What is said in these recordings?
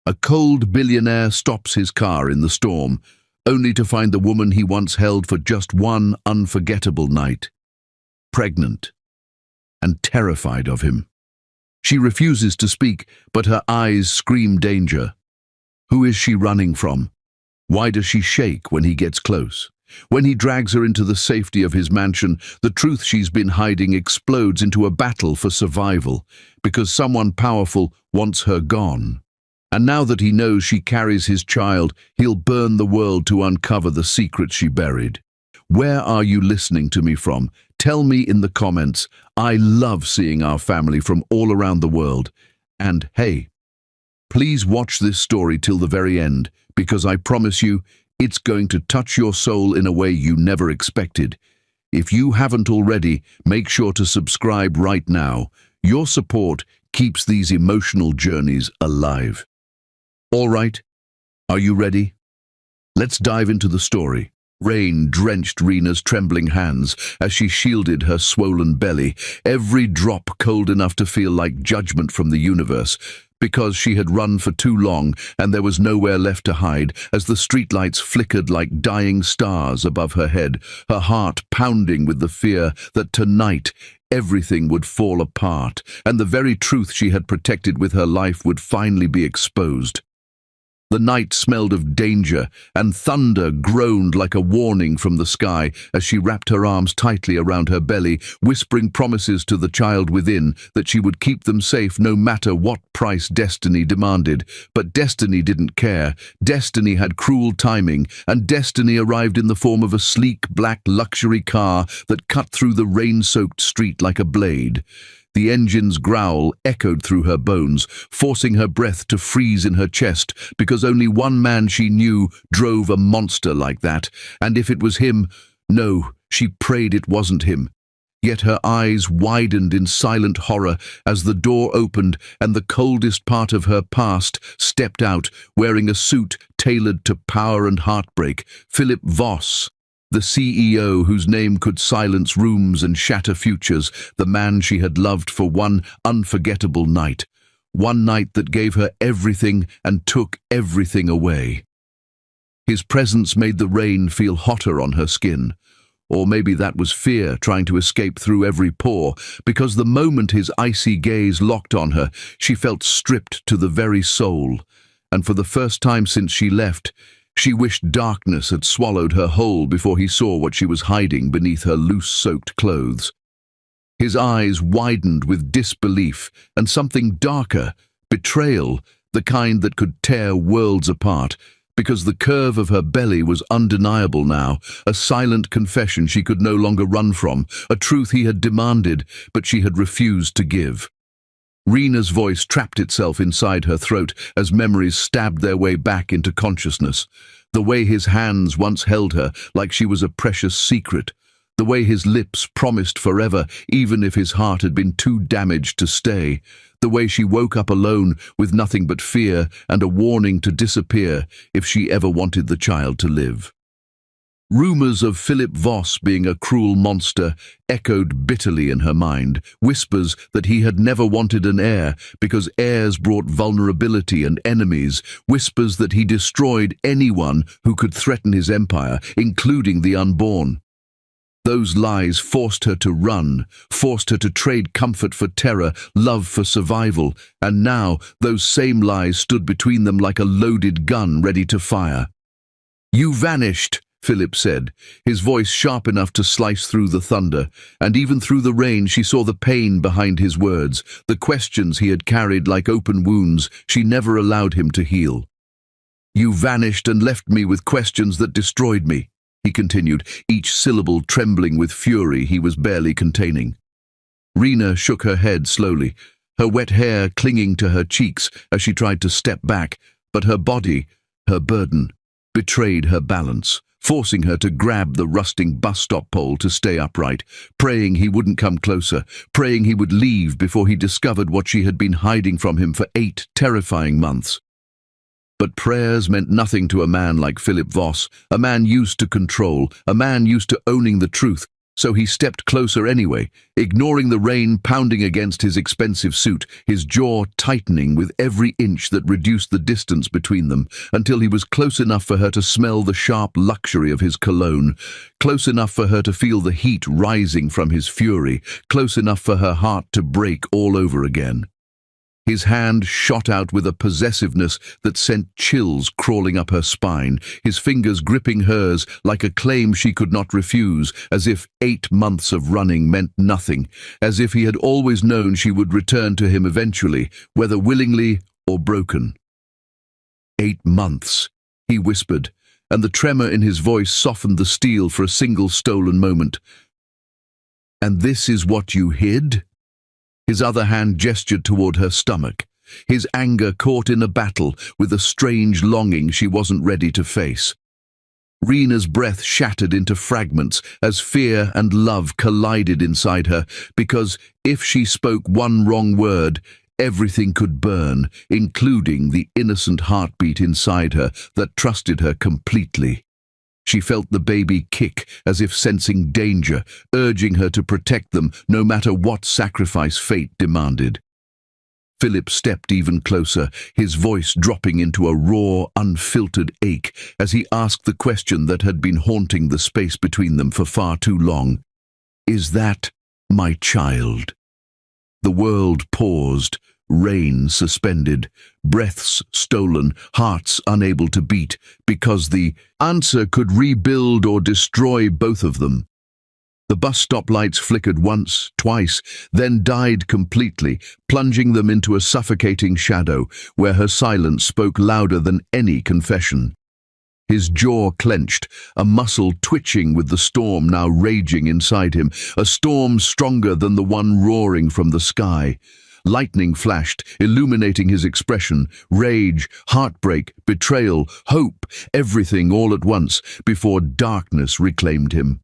A cold billionaire stops his car in the storm, only to find the woman he once held for just one unforgettable night, pregnant and terrified of him. She refuses to speak, but her eyes scream danger. Who is she running from? Why does she shake when he gets close? When he drags her into the safety of his mansion, the truth she's been hiding explodes into a battle for survival, because someone powerful wants her gone. And now that he knows she carries his child, he'll burn the world to uncover the secret she buried. Where are you listening to me from? Tell me in the comments. I love seeing our family from all around the world. And hey, please watch this story till the very end, because I promise you, it's going to touch your soul in a way you never expected. If you haven't already, make sure to subscribe right now. Your support keeps these emotional journeys alive. All right, are you ready? Let's dive into the story. Rain drenched Rena's trembling hands as she shielded her swollen belly, every drop cold enough to feel like judgment from the universe, because she had run for too long and there was nowhere left to hide as the streetlights flickered like dying stars above her head, her heart pounding with the fear that tonight everything would fall apart and the very truth she had protected with her life would finally be exposed. The night smelled of danger, and thunder groaned like a warning from the sky as she wrapped her arms tightly around her belly, whispering promises to the child within that she would keep them safe no matter what price destiny demanded. But destiny didn't care. Destiny had cruel timing, and destiny arrived in the form of a sleek black luxury car that cut through the rain-soaked street like a blade. The engine's growl echoed through her bones, forcing her breath to freeze in her chest, because only one man she knew drove a monster like that, and if it was him, no, she prayed it wasn't him. Yet her eyes widened in silent horror as the door opened and the coldest part of her past stepped out, wearing a suit tailored to power and heartbreak. Philip Voss, the CEO whose name could silence rooms and shatter futures, the man she had loved for one unforgettable night. One night that gave her everything and took everything away. His presence made the rain feel hotter on her skin. Or maybe that was fear trying to escape through every pore, because the moment his icy gaze locked on her, she felt stripped to the very soul. And for the first time since she left, she wished darkness had swallowed her whole before he saw what she was hiding beneath her loose-soaked clothes. His eyes widened with disbelief and something darker, betrayal, the kind that could tear worlds apart, because the curve of her belly was undeniable now, a silent confession she could no longer run from, a truth he had demanded, but she had refused to give. Rena's voice trapped itself inside her throat as memories stabbed their way back into consciousness. The way his hands once held her like she was a precious secret. The way his lips promised forever even if his heart had been too damaged to stay. The way she woke up alone with nothing but fear and a warning to disappear if she ever wanted the child to live. Rumors of Philip Voss being a cruel monster echoed bitterly in her mind, whispers that he had never wanted an heir because heirs brought vulnerability and enemies, whispers that he destroyed anyone who could threaten his empire, including the unborn. Those lies forced her to run, forced her to trade comfort for terror, love for survival, and now those same lies stood between them like a loaded gun ready to fire. "You vanished," Philip said, his voice sharp enough to slice through the thunder, and even through the rain she saw the pain behind his words, the questions he had carried like open wounds she never allowed him to heal. "You vanished and left me with questions that destroyed me," he continued, each syllable trembling with fury he was barely containing. Rena shook her head slowly, her wet hair clinging to her cheeks as she tried to step back, but her body, her burden, betrayed her balance, forcing her to grab the rusting bus stop pole to stay upright, praying he wouldn't come closer, praying he would leave before he discovered what she had been hiding from him for 8 terrifying months. But prayers meant nothing to a man like Philip Voss, a man used to control, a man used to owning the truth, So he stepped closer anyway, ignoring the rain pounding against his expensive suit, his jaw tightening with every inch that reduced the distance between them, until he was close enough for her to smell the sharp luxury of his cologne, close enough for her to feel the heat rising from his fury, close enough for her heart to break all over again. His hand shot out with a possessiveness that sent chills crawling up her spine, his fingers gripping hers like a claim she could not refuse, as if 8 months of running meant nothing, as if he had always known she would return to him eventually, whether willingly or broken. 8 months, he whispered, and the tremor in his voice softened the steel for a single stolen moment. "And this is what you hid?" His other hand gestured toward her stomach, his anger caught in a battle with a strange longing she wasn't ready to face. Rena's breath shattered into fragments as fear and love collided inside her, because if she spoke one wrong word, everything could burn, including the innocent heartbeat inside her that trusted her completely. She felt the baby kick as if sensing danger, urging her to protect them no matter what sacrifice fate demanded. Philip stepped even closer, his voice dropping into a raw, unfiltered ache as he asked the question that had been haunting the space between them for far too long. "Is that my child?" The world paused, rain suspended, breaths stolen, hearts unable to beat, because the answer could rebuild or destroy both of them. The bus stop lights flickered once, twice, then died completely, plunging them into a suffocating shadow, where her silence spoke louder than any confession. His jaw clenched, a muscle twitching with the storm now raging inside him, a storm stronger than the one roaring from the sky. Lightning flashed, illuminating his expression, rage, heartbreak, betrayal, hope, everything all at once, before darkness reclaimed him.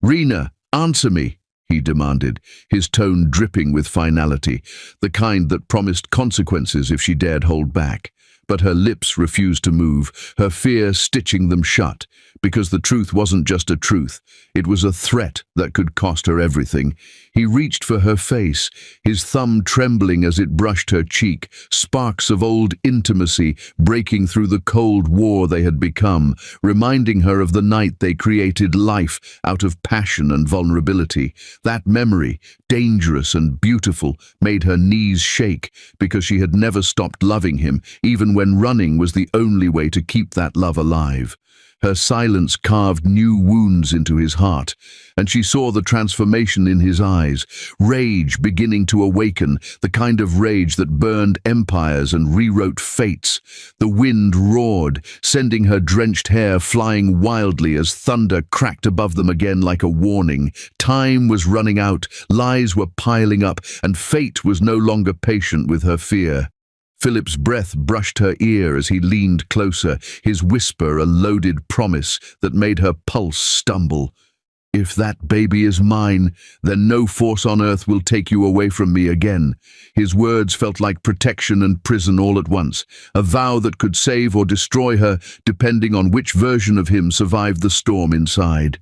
"Rena, answer me," he demanded, his tone dripping with finality, the kind that promised consequences if she dared hold back. But her lips refused to move, her fear stitching them shut, because the truth wasn't just a truth, it was a threat that could cost her everything. He reached for her face, his thumb trembling as it brushed her cheek, sparks of old intimacy breaking through the cold war they had become, reminding her of the night they created life out of passion and vulnerability. That memory, dangerous and beautiful, made her knees shake, because she had never stopped loving him, even when running was the only way to keep that love alive. Her silence carved new wounds into his heart, and she saw the transformation in his eyes, rage beginning to awaken, the kind of rage that burned empires and rewrote fates. The wind roared, sending her drenched hair flying wildly as thunder cracked above them again like a warning. Time was running out, lies were piling up, and fate was no longer patient with her fear. Philip's breath brushed her ear as he leaned closer, his whisper a loaded promise that made her pulse stumble. "If that baby is mine, then no force on earth will take you away from me again." His words felt like protection and prison all at once, a vow that could save or destroy her, depending on which version of him survived the storm inside.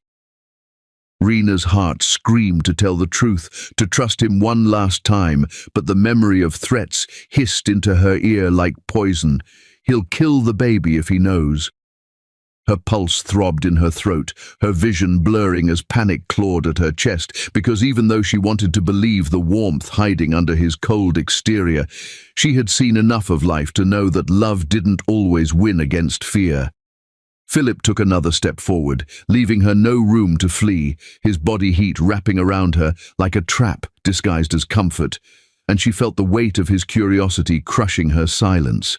Rena's heart screamed to tell the truth, to trust him one last time, but the memory of threats hissed into her ear like poison. "He'll kill the baby if he knows." Her pulse throbbed in her throat, her vision blurring as panic clawed at her chest, because even though she wanted to believe the warmth hiding under his cold exterior, she had seen enough of life to know that love didn't always win against fear. Philip took another step forward, leaving her no room to flee, his body heat wrapping around her like a trap disguised as comfort, and she felt the weight of his curiosity crushing her silence.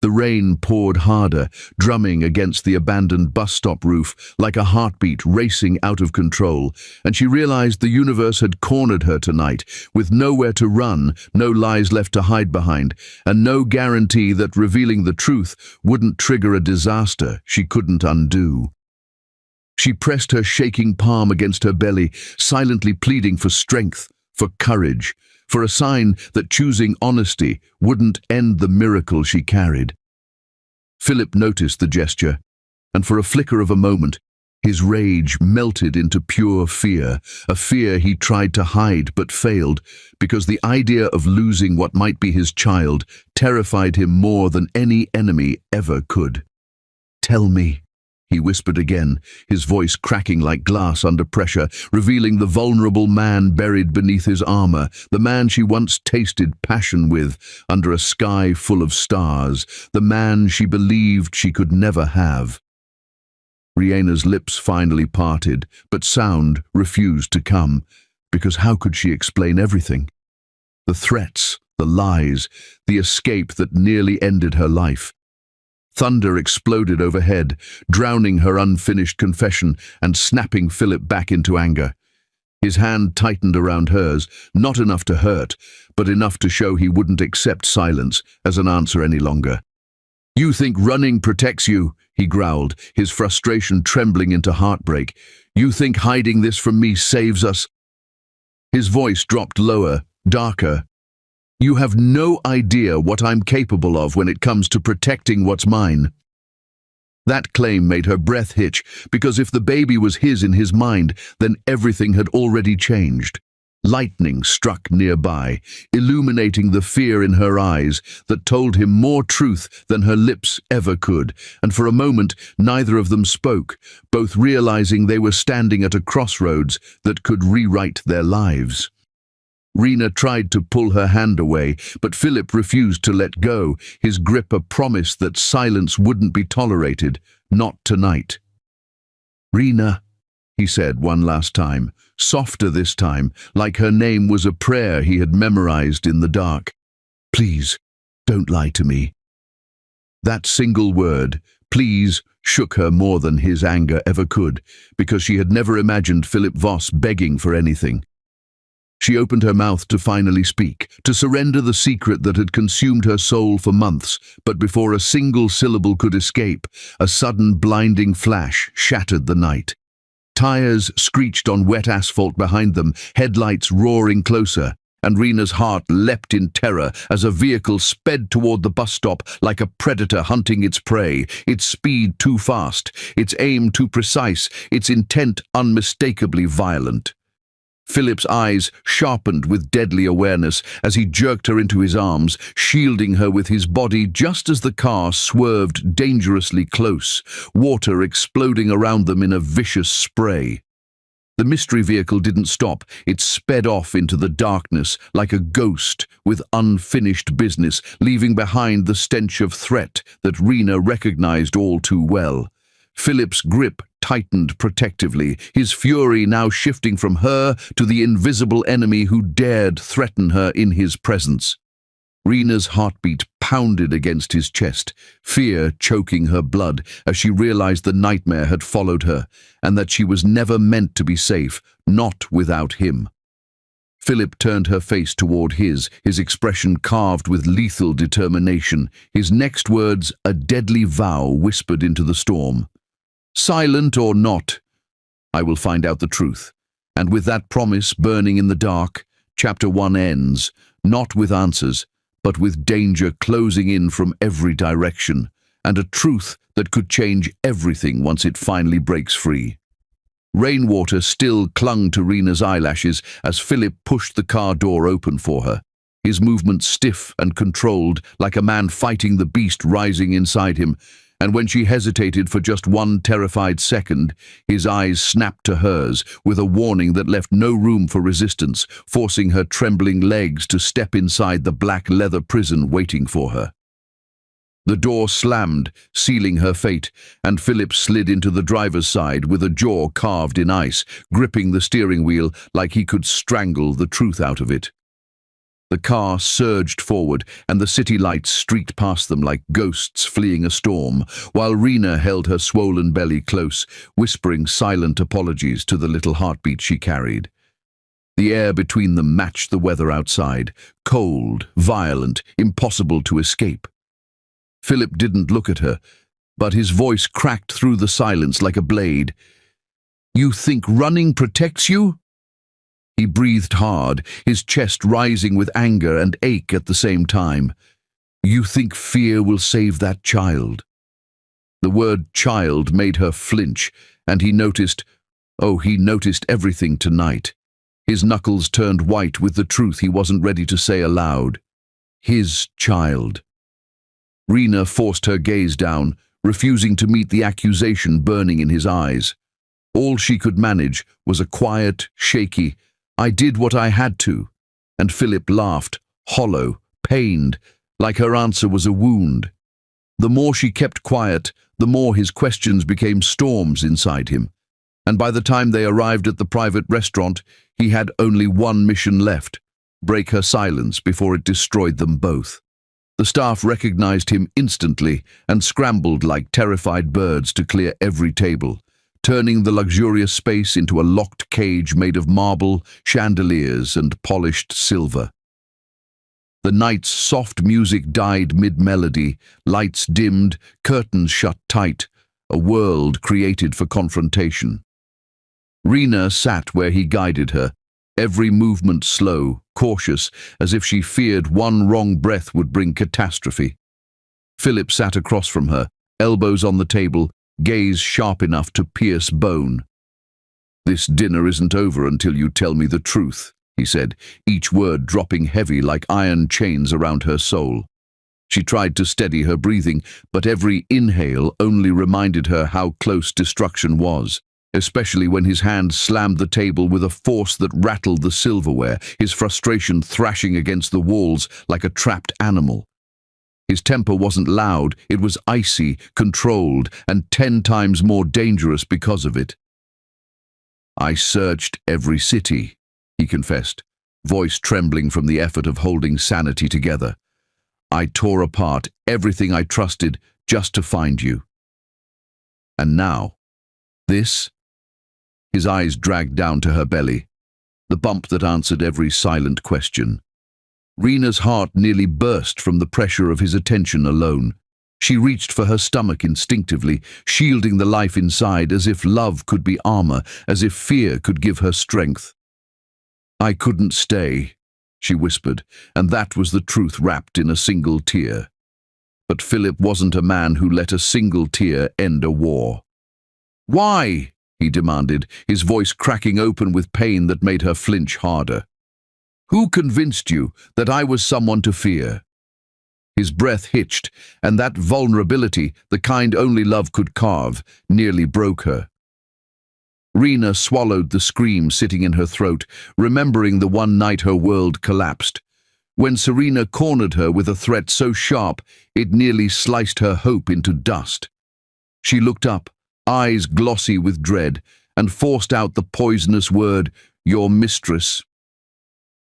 The rain poured harder, drumming against the abandoned bus stop roof like a heartbeat racing out of control, and she realized the universe had cornered her tonight, with nowhere to run, no lies left to hide behind, and no guarantee that revealing the truth wouldn't trigger a disaster she couldn't undo. She pressed her shaking palm against her belly, silently pleading for strength, for courage, for a sign that choosing honesty wouldn't end the miracle she carried. Philip noticed the gesture, and for a flicker of a moment, His rage melted into pure fear, a fear he tried to hide but failed, because the idea of losing what might be his child terrified him more than any enemy ever could. "Tell me," he whispered again, his voice cracking like glass under pressure, revealing the vulnerable man buried beneath his armor, the man she once tasted passion with under a sky full of stars, the man she believed she could never have. Riena's lips finally parted, but sound refused to come, because how could she explain everything? The threats, the lies, the escape that nearly ended her life. Thunder exploded overhead, drowning her unfinished confession and snapping Philip back into anger. His hand tightened around hers, not enough to hurt, but enough to show he wouldn't accept silence as an answer any longer. "You think running protects you," he growled, his frustration trembling into heartbreak. "You think hiding this from me saves us?" His voice dropped lower, darker. "You have no idea what I'm capable of when it comes to protecting what's mine." That claim made her breath hitch, because if the baby was his in his mind, then everything had already changed. Lightning struck nearby, illuminating the fear in her eyes that told him more truth than her lips ever could, and for a moment neither of them spoke, both realizing they were standing at a crossroads that could rewrite their lives. Reena tried to pull her hand away, but Philip refused to let go, his grip a promise that silence wouldn't be tolerated, not tonight. "Reena," he said one last time, softer this time, like her name was a prayer he had memorized in the dark. "Please, don't lie to me." That single word, "please," shook her more than his anger ever could, because she had never imagined Philip Voss begging for anything. She opened her mouth to finally speak, to surrender the secret that had consumed her soul for months, but before a single syllable could escape, a sudden blinding flash shattered the night. Tires screeched on wet asphalt behind them, headlights roaring closer, and Reena's heart leapt in terror as a vehicle sped toward the bus stop like a predator hunting its prey, its speed too fast, its aim too precise, its intent unmistakably violent. Philip's eyes sharpened with deadly awareness as he jerked her into his arms, shielding her with his body just as the car swerved dangerously close, water exploding around them in a vicious spray. The mystery vehicle didn't stop. It sped off into the darkness like a ghost with unfinished business, leaving behind the stench of threat that Reena recognized all too well. Philip's grip tightened protectively, his fury now shifting from her to the invisible enemy who dared threaten her in his presence. Reena's heartbeat pounded against his chest, fear choking her blood as she realized the nightmare had followed her, and that she was never meant to be safe, not without him. Philip turned her face toward his expression carved with lethal determination, his next words a deadly vow whispered into the storm. "Silent or not, I will find out the truth." And with that promise burning in the dark, Chapter 1 ends, not with answers, but with danger closing in from every direction, and a truth that could change everything once it finally breaks free. Rainwater still clung to Reena's eyelashes as Philip pushed the car door open for her, his movements stiff and controlled, like a man fighting the beast rising inside him. And when she hesitated for just one terrified second, his eyes snapped to hers with a warning that left no room for resistance, forcing her trembling legs to step inside the black leather prison waiting for her. The door slammed, sealing her fate, and Philip slid into the driver's side with a jaw carved in ice, gripping the steering wheel like he could strangle the truth out of it. The car surged forward, and the city lights streaked past them like ghosts fleeing a storm, while Reena held her swollen belly close, whispering silent apologies to the little heartbeat she carried. The air between them matched the weather outside, cold, violent, impossible to escape. Philip didn't look at her, but his voice cracked through the silence like a blade. "You think running protects you?" He breathed hard, his chest rising with anger and ache at the same time. "You think fear will save that child?" The word child made her flinch, and he noticed everything tonight. His knuckles turned white with the truth he wasn't ready to say aloud. His child. Reena forced her gaze down, refusing to meet the accusation burning in his eyes. All she could manage was a quiet, shaky, "I did what I had to," and Philip laughed, hollow, pained, like her answer was a wound. The more she kept quiet, the more his questions became storms inside him, and by the time they arrived at the private restaurant, he had only one mission left: break her silence before it destroyed them both. The staff recognized him instantly and scrambled like terrified birds to clear every table, turning the luxurious space into a locked cage made of marble, chandeliers, and polished silver. The night's soft music died mid-melody, lights dimmed, curtains shut tight, a world created for confrontation. Reena sat where he guided her, every movement slow, cautious, as if she feared one wrong breath would bring catastrophe. Philip sat across from her, elbows on the table, gaze sharp enough to pierce bone. "This dinner isn't over until you tell me the truth," he said, each word dropping heavy like iron chains around her soul. She tried to steady her breathing, but every inhale only reminded her how close destruction was, especially when his hand slammed the table with a force that rattled the silverware, his frustration thrashing against the walls like a trapped animal. His temper wasn't loud, it was icy, controlled, and 10 times more dangerous because of it. "I searched every city," he confessed, voice trembling from the effort of holding sanity together. "I tore apart everything I trusted just to find you. And now, this?" His eyes dragged down to her belly, the bump that answered every silent question. Reena's heart nearly burst from the pressure of his attention alone. She reached for her stomach instinctively, shielding the life inside as if love could be armor, as if fear could give her strength. "I couldn't stay," she whispered, and that was the truth wrapped in a single tear. But Philip wasn't a man who let a single tear end a war. "Why?" he demanded, his voice cracking open with pain that made her flinch harder. "Who convinced you that I was someone to fear?" His breath hitched, and that vulnerability, the kind only love could carve, nearly broke her. Reena swallowed the scream sitting in her throat, remembering the one night her world collapsed. When Serena cornered her with a threat so sharp, it nearly sliced her hope into dust. She looked up, eyes glossy with dread, and forced out the poisonous word, "Your mistress."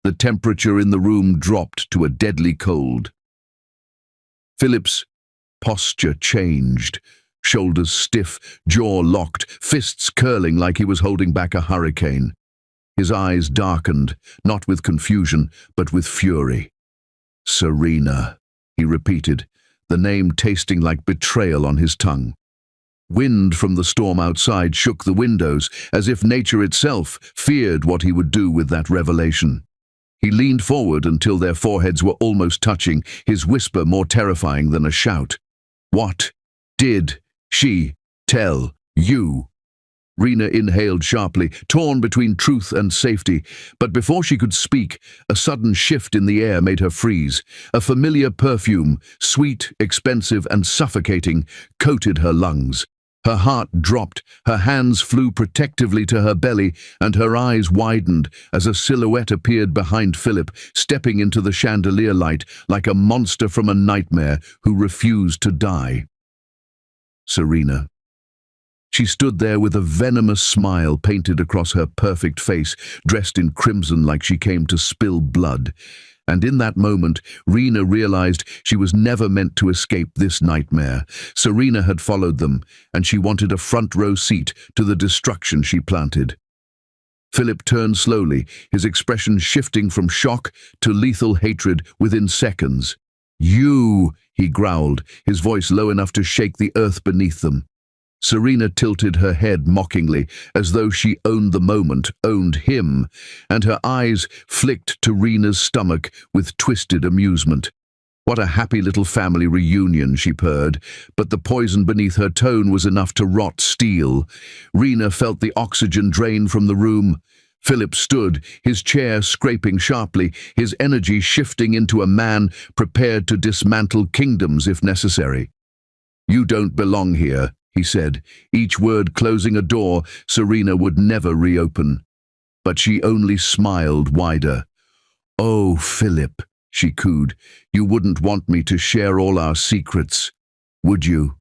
The temperature in the room dropped to a deadly cold. Philip's posture changed, shoulders stiff, jaw locked, fists curling like he was holding back a hurricane. His eyes darkened, not with confusion, but with fury. "Serena," he repeated, the name tasting like betrayal on his tongue. Wind from the storm outside shook the windows, as if nature itself feared what he would do with that revelation. He leaned forward until their foreheads were almost touching, his whisper more terrifying than a shout. "What did she tell you?" Reena inhaled sharply, torn between truth and safety, but before she could speak, a sudden shift in the air made her freeze. A familiar perfume, sweet, expensive, and suffocating, coated her lungs. Her heart dropped, her hands flew protectively to her belly, and her eyes widened as a silhouette appeared behind Philip, stepping into the chandelier light like a monster from a nightmare who refused to die. Serena. She stood there with a venomous smile painted across her perfect face, dressed in crimson like she came to spill blood. And in that moment, Reena realized she was never meant to escape this nightmare. Serena had followed them, and she wanted a front-row seat to the destruction she planted. Philip turned slowly, his expression shifting from shock to lethal hatred within seconds. "You," he growled, his voice low enough to shake the earth beneath them. Serena tilted her head mockingly, as though she owned the moment, owned him, and her eyes flicked to Reena's stomach with twisted amusement. What a happy little family reunion, she purred, but the poison beneath her tone was enough to rot steel. Rena felt the oxygen drain from the room. Philip stood, his chair scraping sharply, his energy shifting into a man prepared to dismantle kingdoms if necessary. "You don't belong here," he said, each word closing a door Serena would never reopen. But she only smiled wider. "Oh, Philip," she cooed, "you wouldn't want me to share all our secrets, would you?"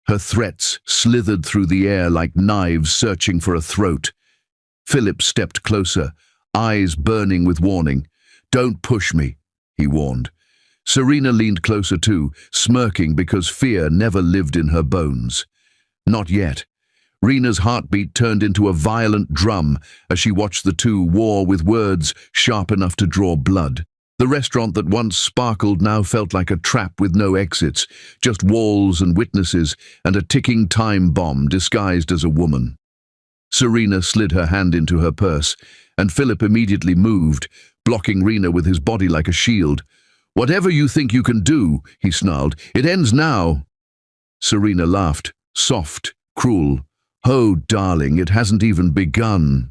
Her threats slithered through the air like knives searching for a throat. Philip stepped closer, eyes burning with warning. "Don't push me," he warned. Serena leaned closer too, smirking because fear never lived in her bones. Not yet. Rena's heartbeat turned into a violent drum as she watched the two war with words sharp enough to draw blood. The restaurant that once sparkled now felt like a trap with no exits, just walls and witnesses and a ticking time bomb disguised as a woman. Serena slid her hand into her purse, and Philip immediately moved, blocking Rena with his body like a shield. "Whatever you think you can do," he snarled, "it ends now." Serena laughed, soft, cruel. "Oh, darling, it hasn't even begun."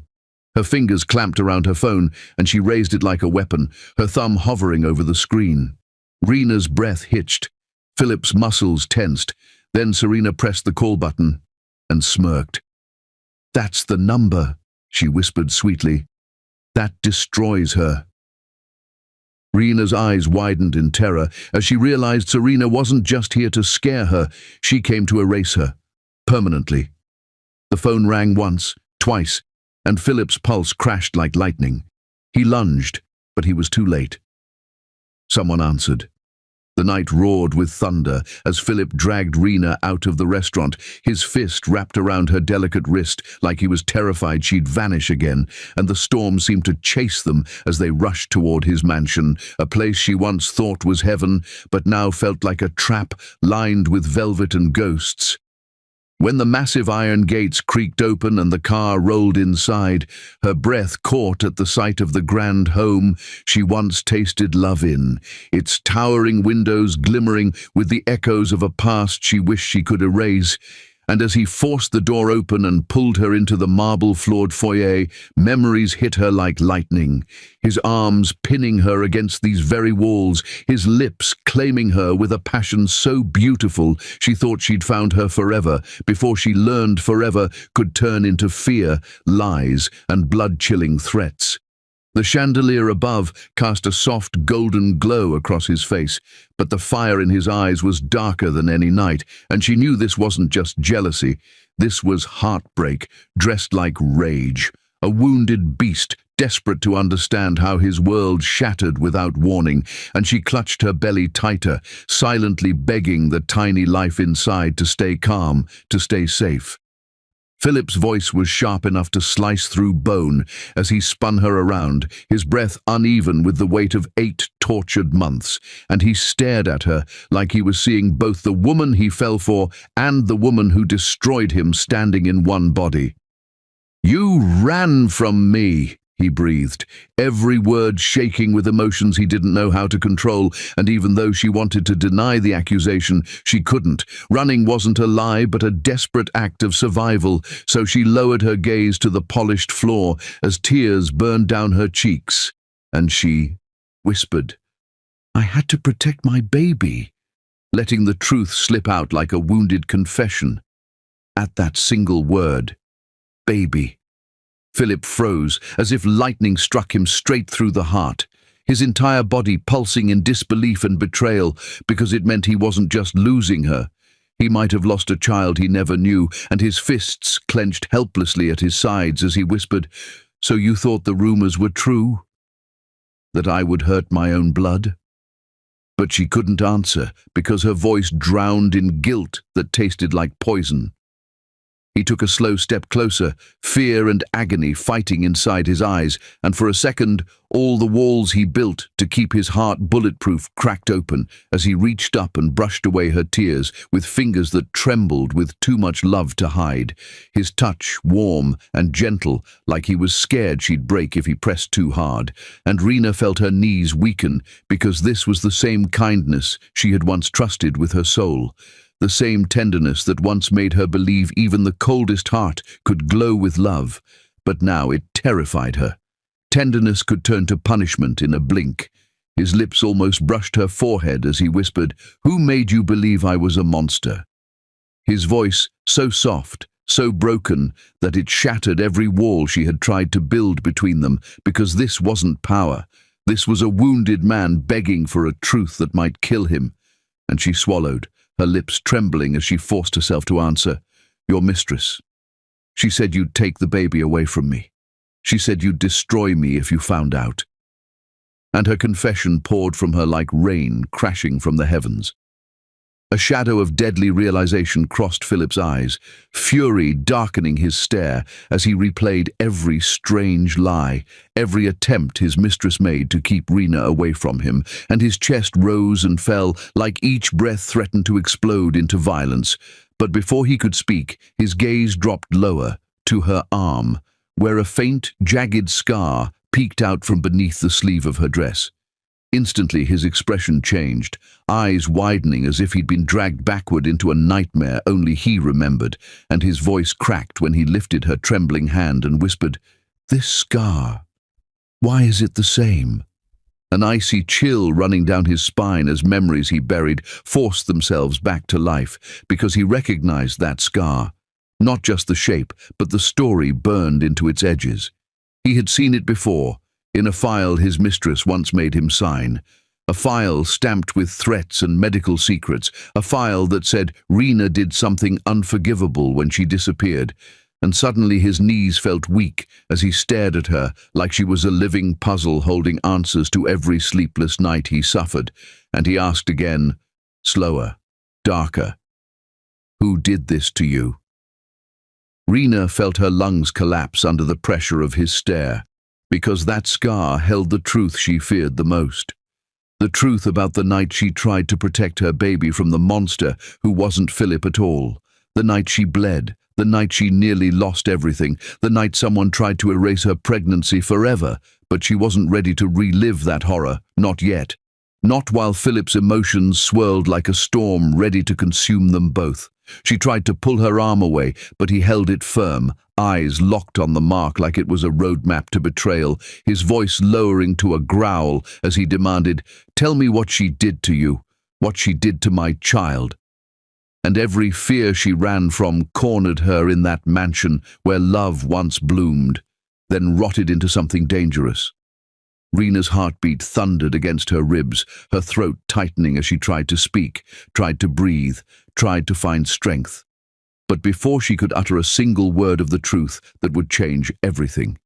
Her fingers clamped around her phone, and she raised it like a weapon, her thumb hovering over the screen. Rena's breath hitched. Philip's muscles tensed. Then Serena pressed the call button and smirked. "That's the number," she whispered sweetly. "That destroys her." Rena's eyes widened in terror as she realized Serena wasn't just here to scare her, she came to erase her. Permanently. The phone rang once, twice, and Philip's pulse crashed like lightning. He lunged, but he was too late. Someone answered. The night roared with thunder as Philip dragged Rena out of the restaurant, his fist wrapped around her delicate wrist like he was terrified she'd vanish again, and the storm seemed to chase them as they rushed toward his mansion, a place she once thought was heaven, but now felt like a trap lined with velvet and ghosts. When the massive iron gates creaked open and the car rolled inside, her breath caught at the sight of the grand home she once tasted love in, its towering windows glimmering with the echoes of a past she wished she could erase. And as he forced the door open and pulled her into the marble-floored foyer, memories hit her like lightning, his arms pinning her against these very walls, his lips claiming her with a passion so beautiful she thought she'd found her forever, before she learned forever could turn into fear, lies, and blood-chilling threats. The chandelier above cast a soft golden glow across his face, but the fire in his eyes was darker than any night, and she knew this wasn't just jealousy. This was heartbreak, dressed like rage, a wounded beast desperate to understand how his world shattered without warning, and she clutched her belly tighter, silently begging the tiny life inside to stay calm, to stay safe. Philip's voice was sharp enough to slice through bone as he spun her around, his breath uneven with the weight of 8 tortured months, and he stared at her like he was seeing both the woman he fell for and the woman who destroyed him standing in one body. "You ran from me," he breathed, every word shaking with emotions he didn't know how to control, and even though she wanted to deny the accusation, she couldn't. Running wasn't a lie, but a desperate act of survival, so she lowered her gaze to the polished floor as tears burned down her cheeks, and she whispered, "I had to protect my baby," letting the truth slip out like a wounded confession. At that single word, baby. Philip froze, as if lightning struck him straight through the heart, his entire body pulsing in disbelief and betrayal, because it meant he wasn't just losing her. He might have lost a child he never knew, and his fists clenched helplessly at his sides as he whispered, "So you thought the rumors were true? That I would hurt my own blood?" But she couldn't answer, because her voice drowned in guilt that tasted like poison. He took a slow step closer, fear and agony fighting inside his eyes, and for a second, all the walls he built to keep his heart bulletproof cracked open as he reached up and brushed away her tears with fingers that trembled with too much love to hide. His touch warm and gentle, like he was scared she'd break if he pressed too hard, and Rena felt her knees weaken because this was the same kindness she had once trusted with her soul. The same tenderness that once made her believe even the coldest heart could glow with love, but now it terrified her. Tenderness could turn to punishment in a blink. His lips almost brushed her forehead as he whispered, "Who made you believe I was a monster?" His voice, so soft, so broken, that it shattered every wall she had tried to build between them, because this wasn't power. This was a wounded man begging for a truth that might kill him. And she swallowed, her lips trembling as she forced herself to answer, "Your mistress. She said you'd take the baby away from me. She said you'd destroy me if you found out." And her confession poured from her like rain crashing from the heavens. A shadow of deadly realization crossed Philip's eyes, fury darkening his stare as he replayed every strange lie, every attempt his mistress made to keep Rena away from him, and his chest rose and fell like each breath threatened to explode into violence. But before he could speak, his gaze dropped lower, to her arm, where a faint, jagged scar peeked out from beneath the sleeve of her dress. Instantly his expression changed, eyes widening as if he'd been dragged backward into a nightmare only he remembered, and his voice cracked when he lifted her trembling hand and whispered, "This scar, why is it the same?" An icy chill running down his spine as memories he buried forced themselves back to life, because he recognized that scar. Not just the shape, but the story burned into its edges. He had seen it before, in a file his mistress once made him sign. A file stamped with threats and medical secrets, a file that said Rena did something unforgivable when she disappeared, and suddenly his knees felt weak as he stared at her like she was a living puzzle holding answers to every sleepless night he suffered, and he asked again, slower, darker, "Who did this to you?" Rena felt her lungs collapse under the pressure of his stare, because that scar held the truth she feared the most. The truth about the night she tried to protect her baby from the monster who wasn't Philip at all. The night she bled, the night she nearly lost everything, the night someone tried to erase her pregnancy forever, but she wasn't ready to relive that horror, not yet. Not while Philip's emotions swirled like a storm ready to consume them both. She tried to pull her arm away, but he held it firm, eyes locked on the mark like it was a roadmap to betrayal, his voice lowering to a growl as he demanded, "Tell me what she did to you, what she did to my child." And every fear she ran from cornered her in that mansion where love once bloomed, then rotted into something dangerous. Rena's heartbeat thundered against her ribs, her throat tightening as she tried to speak, tried to breathe, tried to find strength. But before she could utter a single word of the truth that would change everything,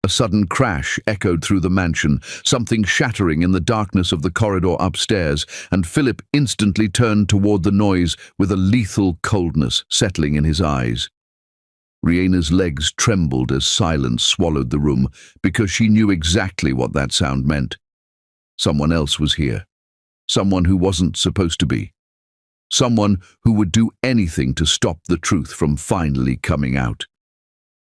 a sudden crash echoed through the mansion, something shattering in the darkness of the corridor upstairs, and Philip instantly turned toward the noise with a lethal coldness settling in his eyes. Riena's legs trembled as silence swallowed the room, because she knew exactly what that sound meant. Someone else was here. Someone who wasn't supposed to be. Someone who would do anything to stop the truth from finally coming out.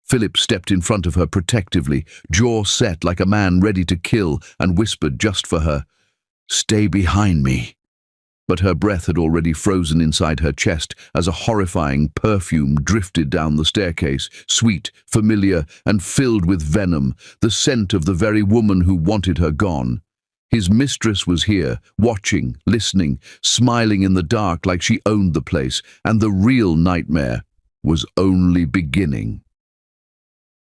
Philip stepped in front of her protectively, jaw set like a man ready to kill, and whispered just for her, "Stay behind me." But her breath had already frozen inside her chest as a horrifying perfume drifted down the staircase, sweet, familiar, and filled with venom, the scent of the very woman who wanted her gone. His mistress was here, watching, listening, smiling in the dark like she owned the place, and the real nightmare was only beginning.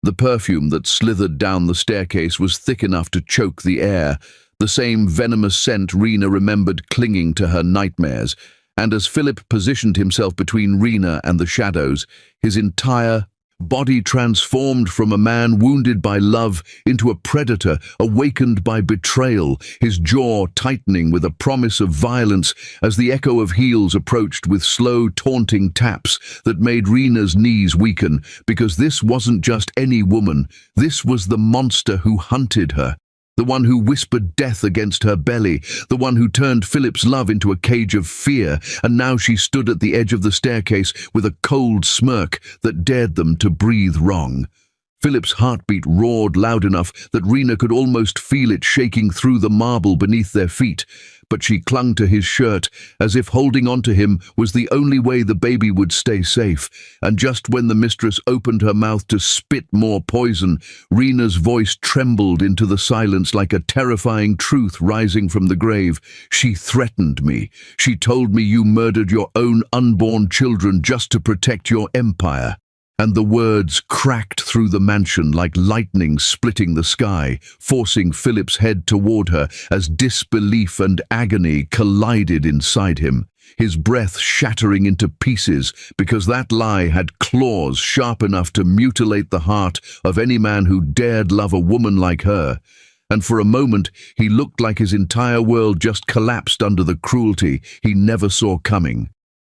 The perfume that slithered down the staircase was thick enough to choke the air, the same venomous scent Rena remembered clinging to her nightmares, and as Philip positioned himself between Rena and the shadows, his entire body transformed from a man wounded by love into a predator awakened by betrayal, his jaw tightening with a promise of violence as the echo of heels approached with slow, taunting taps that made Rena's knees weaken, because this wasn't just any woman, this was the monster who hunted her. The one who whispered death against her belly, the one who turned Philip's love into a cage of fear, and now she stood at the edge of the staircase with a cold smirk that dared them to breathe wrong. Philip's heartbeat roared loud enough that Rena could almost feel it shaking through the marble beneath their feet, but she clung to his shirt as if holding on to him was the only way the baby would stay safe. And just when the mistress opened her mouth to spit more poison, Rena's voice trembled into the silence like a terrifying truth rising from the grave. "She threatened me. She told me you murdered your own unborn children just to protect your empire." And the words cracked through the mansion like lightning splitting the sky, forcing Philip's head toward her as disbelief and agony collided inside him, his breath shattering into pieces because that lie had claws sharp enough to mutilate the heart of any man who dared love a woman like her. And for a moment he looked like his entire world just collapsed under the cruelty he never saw coming.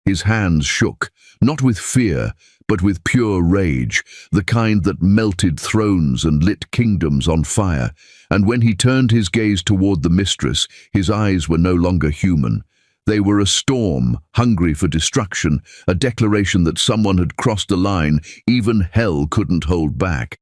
His hands shook, not with fear, but with pure rage, the kind that melted thrones and lit kingdoms on fire. And when he turned his gaze toward the mistress, his eyes were no longer human. They were a storm, hungry for destruction, a declaration that someone had crossed a line even hell couldn't hold back.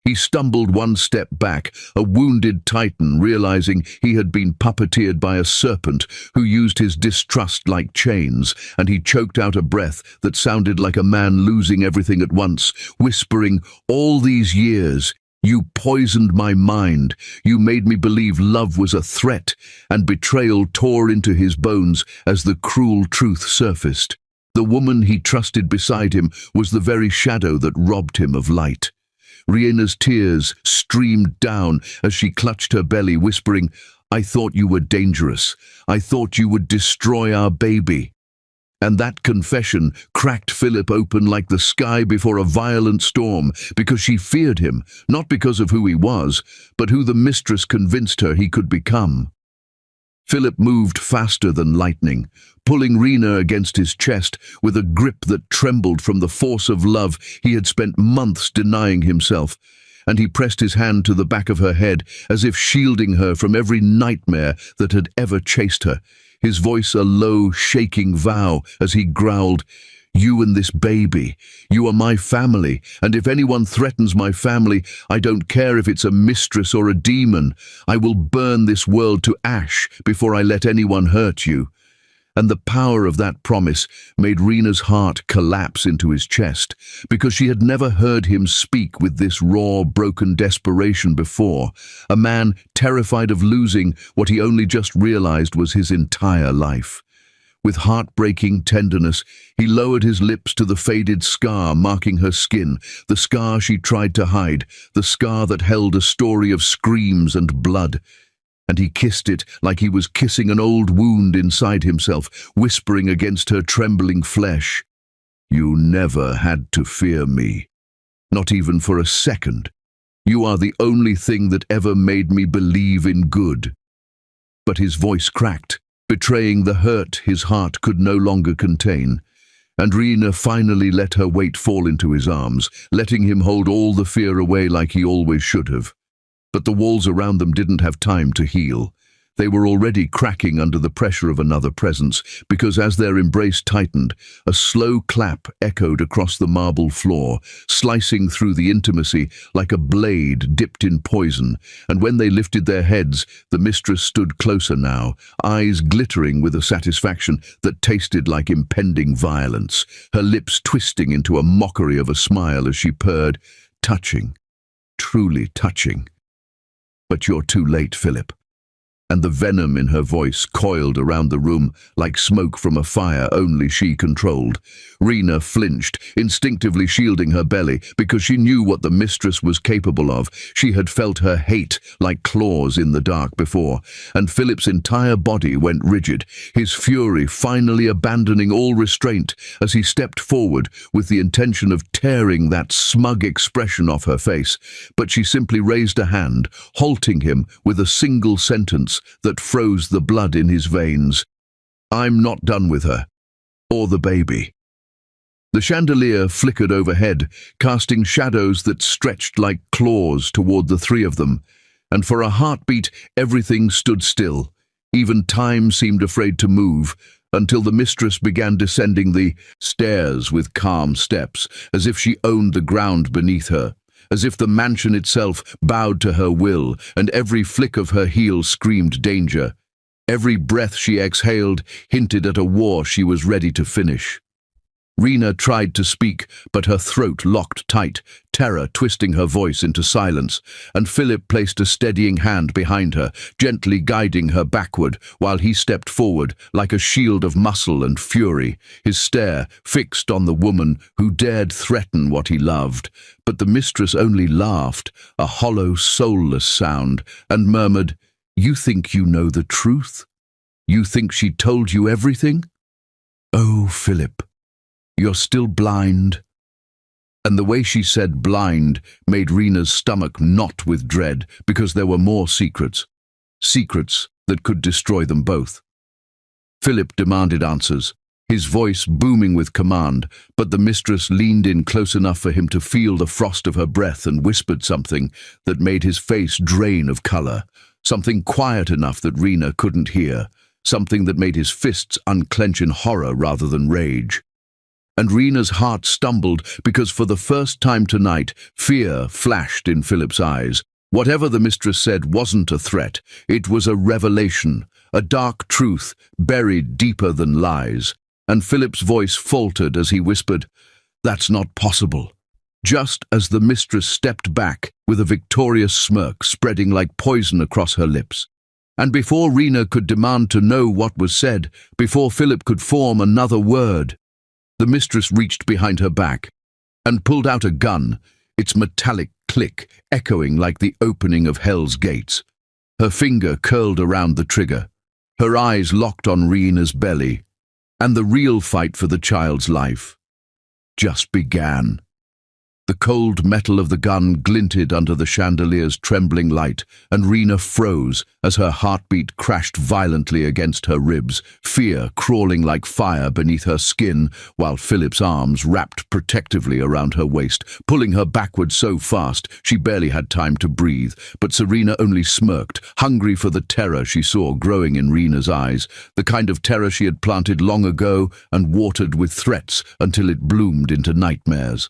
He stumbled one step back, a wounded titan, realizing he had been puppeteered by a serpent who used his distrust like chains, and he choked out a breath that sounded like a man losing everything at once, whispering, "All these years, you poisoned my mind. You made me believe love was a threat," and betrayal tore into his bones as the cruel truth surfaced. The woman he trusted beside him was the very shadow that robbed him of light. Riena's tears streamed down as she clutched her belly, whispering, "I thought you were dangerous. I thought you would destroy our baby." And that confession cracked Philip open like the sky before a violent storm, because she feared him, not because of who he was, but who the mistress convinced her he could become. Philip moved faster than lightning, pulling Rena against his chest with a grip that trembled from the force of love he had spent months denying himself, and he pressed his hand to the back of her head as if shielding her from every nightmare that had ever chased her, his voice a low, shaking vow as he growled, "You and this baby, you are my family, and if anyone threatens my family, I don't care if it's a mistress or a demon. I will burn this world to ash before I let anyone hurt you." And the power of that promise made Rena's heart collapse into his chest, because she had never heard him speak with this raw, broken desperation before, a man terrified of losing what he only just realized was his entire life. With heartbreaking tenderness, he lowered his lips to the faded scar marking her skin, the scar she tried to hide, the scar that held a story of screams and blood. And he kissed it like he was kissing an old wound inside himself, whispering against her trembling flesh, "You never had to fear me, not even for a second. You are the only thing that ever made me believe in good." But his voice cracked, betraying the hurt his heart could no longer contain. And Rena finally let her weight fall into his arms, letting him hold all the fear away like he always should have. But the walls around them didn't have time to heal. They were already cracking under the pressure of another presence, because as their embrace tightened, a slow clap echoed across the marble floor, slicing through the intimacy like a blade dipped in poison. And when they lifted their heads, the mistress stood closer now, eyes glittering with a satisfaction that tasted like impending violence, her lips twisting into a mockery of a smile as she purred, "Touching, truly touching. But you're too late, Philip. and the venom in her voice coiled around the room like smoke from a fire only she controlled. Rena flinched, instinctively shielding her belly, because she knew what the mistress was capable of. She had felt her hate like claws in the dark before, and Philip's entire body went rigid, his fury finally abandoning all restraint as he stepped forward with the intention of tearing that smug expression off her face. But she simply raised a hand, halting him with a single sentence that froze the blood in his veins. "I'm not done with her. Or the baby." The chandelier flickered overhead, casting shadows that stretched like claws toward the three of them, and for a heartbeat everything stood still. Even time seemed afraid to move, until the mistress began descending the stairs with calm steps, as if she owned the ground beneath her, as if the mansion itself bowed to her will, and every flick of her heel screamed danger. Every breath she exhaled hinted at a war she was ready to finish. Rena tried to speak, but her throat locked tight, terror twisting her voice into silence, and Philip placed a steadying hand behind her, gently guiding her backward, while he stepped forward like a shield of muscle and fury, his stare fixed on the woman who dared threaten what he loved. But the mistress only laughed, a hollow, soulless sound, and murmured, "You think you know the truth? You think she told you everything? Oh, Philip, you're still blind." And the way she said blind made Rena's stomach knot with dread, because there were more secrets. Secrets that could destroy them both. Philip demanded answers, his voice booming with command, but the mistress leaned in close enough for him to feel the frost of her breath and whispered something that made his face drain of color, something quiet enough that Rena couldn't hear, something that made his fists unclench in horror rather than rage. And Rena's heart stumbled because for the first time tonight, fear flashed in Philip's eyes. Whatever the mistress said wasn't a threat. It was a revelation, a dark truth buried deeper than lies. And Philip's voice faltered as he whispered, "That's not possible." Just as the mistress stepped back with a victorious smirk spreading like poison across her lips. And before Rena could demand to know what was said, before Philip could form another word, the mistress reached behind her back and pulled out a gun, its metallic click echoing like the opening of hell's gates. Her finger curled around the trigger, her eyes locked on Rena's belly, and the real fight for the child's life just began. The cold metal of the gun glinted under the chandelier's trembling light, and Rena froze as her heartbeat crashed violently against her ribs, fear crawling like fire beneath her skin, while Philip's arms wrapped protectively around her waist, pulling her backward so fast she barely had time to breathe. But Serena only smirked, hungry for the terror she saw growing in Rena's eyes, the kind of terror she had planted long ago and watered with threats until it bloomed into nightmares.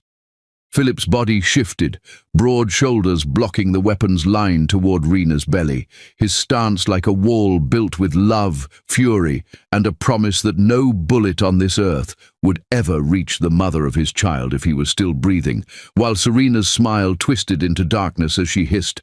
Philip's body shifted, broad shoulders blocking the weapon's line toward Rena's belly, his stance like a wall built with love, fury, and a promise that no bullet on this earth would ever reach the mother of his child if he was still breathing, while Serena's smile twisted into darkness as she hissed,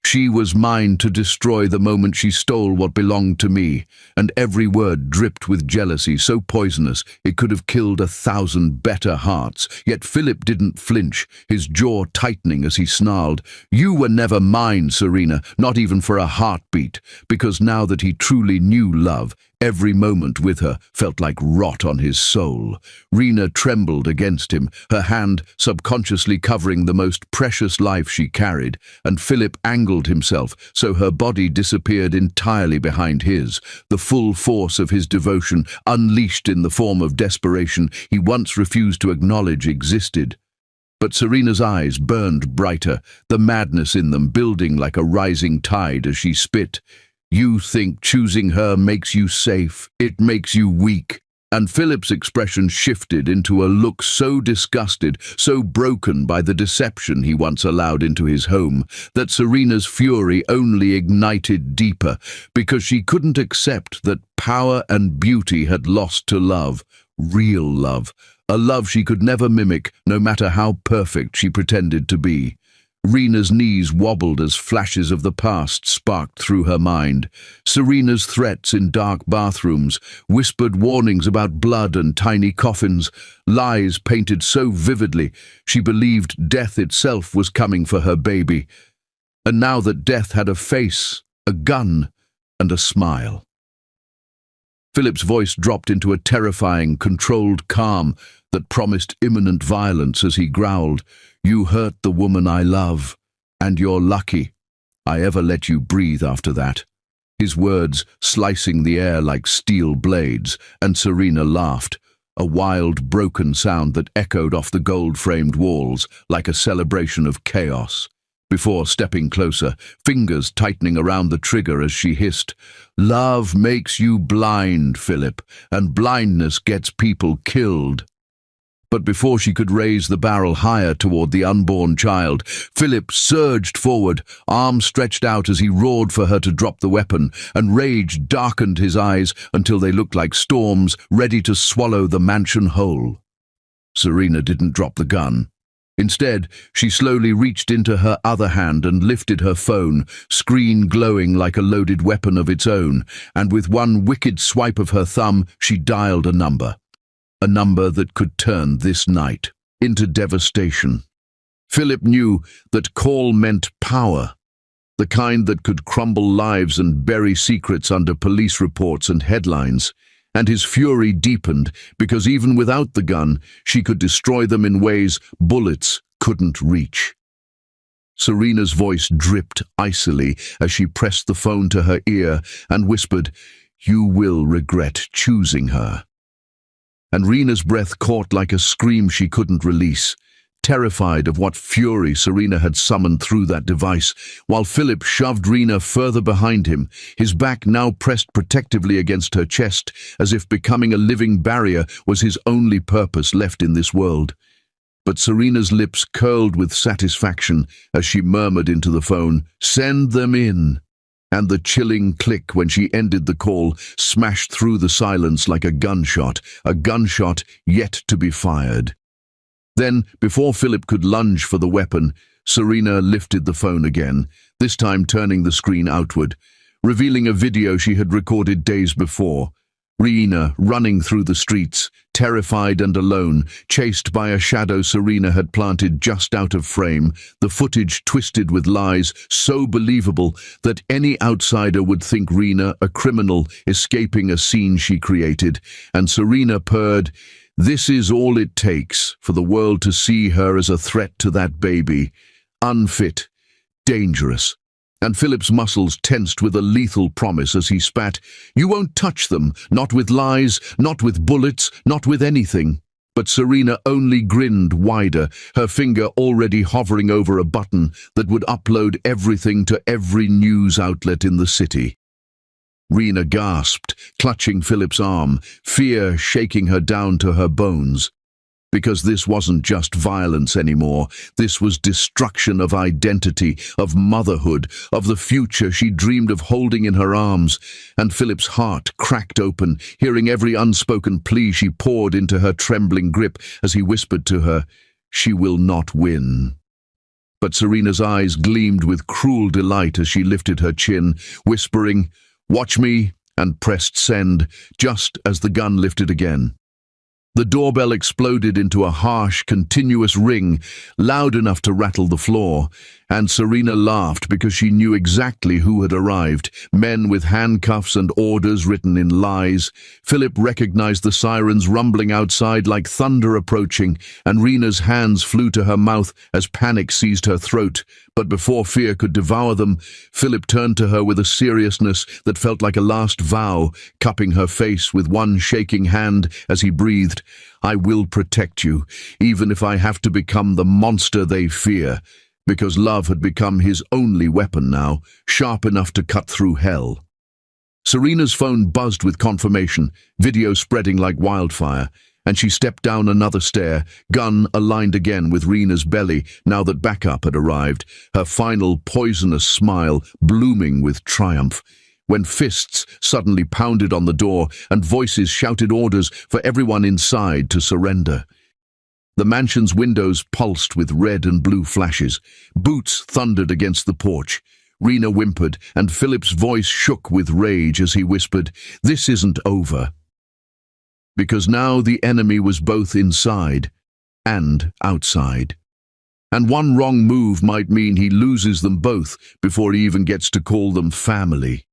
"She was mine to destroy the moment she stole what belonged to me," and every word dripped with jealousy so poisonous it could have killed 1,000 better hearts. Yet Philip didn't flinch, his jaw tightening as he snarled, "You were never mine, Serena, not even for a heartbeat," because now that he truly knew love, every moment with her felt like rot on his soul. Rena trembled against him, her hand subconsciously covering the most precious life she carried, and Philip angled himself so her body disappeared entirely behind his, the full force of his devotion unleashed in the form of desperation he once refused to acknowledge existed. But Serena's eyes burned brighter, the madness in them building like a rising tide as she spit, "You think choosing her makes you safe. It makes you weak." And Philip's expression shifted into a look so disgusted, so broken by the deception he once allowed into his home, that Serena's fury only ignited deeper, because she couldn't accept that power and beauty had lost to love, real love, a love she could never mimic, no matter how perfect she pretended to be. Rena's knees wobbled as flashes of the past sparked through her mind. Serena's threats in dark bathrooms, whispered warnings about blood and tiny coffins, lies painted so vividly she believed death itself was coming for her baby. And now that death had a face, a gun, and a smile. Philip's voice dropped into a terrifying, controlled calm that promised imminent violence as he growled, "You hurt the woman I love, and you're lucky I ever let you breathe after that." His words slicing the air like steel blades, and Serena laughed, a wild, broken sound that echoed off the gold-framed walls like a celebration of chaos. Before stepping closer, fingers tightening around the trigger as she hissed, "Love makes you blind, Philip, and blindness gets people killed." But before she could raise the barrel higher toward the unborn child, Philip surged forward, arms stretched out as he roared for her to drop the weapon, and rage darkened his eyes until they looked like storms ready to swallow the mansion whole. Serena didn't drop the gun. Instead, she slowly reached into her other hand and lifted her phone, screen glowing like a loaded weapon of its own, and with one wicked swipe of her thumb, she dialed a number that could turn this night into devastation. Philip knew that call meant power, the kind that could crumble lives and bury secrets under police reports and headlines. And his fury deepened because even without the gun, she could destroy them in ways bullets couldn't reach. Serena's voice dripped icily as she pressed the phone to her ear and whispered, "You will regret choosing her." And Rena's breath caught like a scream she couldn't release. Terrified of what fury Serena had summoned through that device, while Philip shoved Rena further behind him, his back now pressed protectively against her chest, as if becoming a living barrier was his only purpose left in this world. But Serena's lips curled with satisfaction as she murmured into the phone, "Send them in." And the chilling click when she ended the call smashed through the silence like a gunshot yet to be fired. Then, before Philip could lunge for the weapon, Serena lifted the phone again, this time turning the screen outward, revealing a video she had recorded days before. Rena running through the streets, terrified and alone, chased by a shadow Serena had planted just out of frame, the footage twisted with lies so believable that any outsider would think Rena a criminal escaping a scene she created, and Serena purred, "This is all it takes for the world to see her as a threat to that baby. Unfit, dangerous." And Philip's muscles tensed with a lethal promise as he spat, "You won't touch them, not with lies, not with bullets, not with anything." But Serena only grinned wider, her finger already hovering over a button that would upload everything to every news outlet in the city. Rena gasped, clutching Philip's arm, fear shaking her down to her bones. Because this wasn't just violence anymore. This was destruction of identity, of motherhood, of the future she dreamed of holding in her arms. And Philip's heart cracked open, hearing every unspoken plea she poured into her trembling grip as he whispered to her, "She will not win." But Serena's eyes gleamed with cruel delight as she lifted her chin, whispering, "Watch me," and pressed send, just as the gun lifted again. The doorbell exploded into a harsh, continuous ring, loud enough to rattle the floor, and Serena laughed because she knew exactly who had arrived, men with handcuffs and orders written in lies. Philip recognized the sirens rumbling outside like thunder approaching, and Rena's hands flew to her mouth as panic seized her throat. But before fear could devour them, Philip turned to her with a seriousness that felt like a last vow, cupping her face with one shaking hand as he breathed, "I will protect you, even if I have to become the monster they fear." Because love had become his only weapon now, sharp enough to cut through hell. Serena's phone buzzed with confirmation, video spreading like wildfire, and she stepped down another stair, gun aligned again with Rena's belly now that backup had arrived, her final poisonous smile blooming with triumph, when fists suddenly pounded on the door and voices shouted orders for everyone inside to surrender. The mansion's windows pulsed with red and blue flashes. Boots thundered against the porch. Rena whimpered, and Philip's voice shook with rage as he whispered, "This isn't over." Because now the enemy was both inside and outside. And one wrong move might mean he loses them both before he even gets to call them family.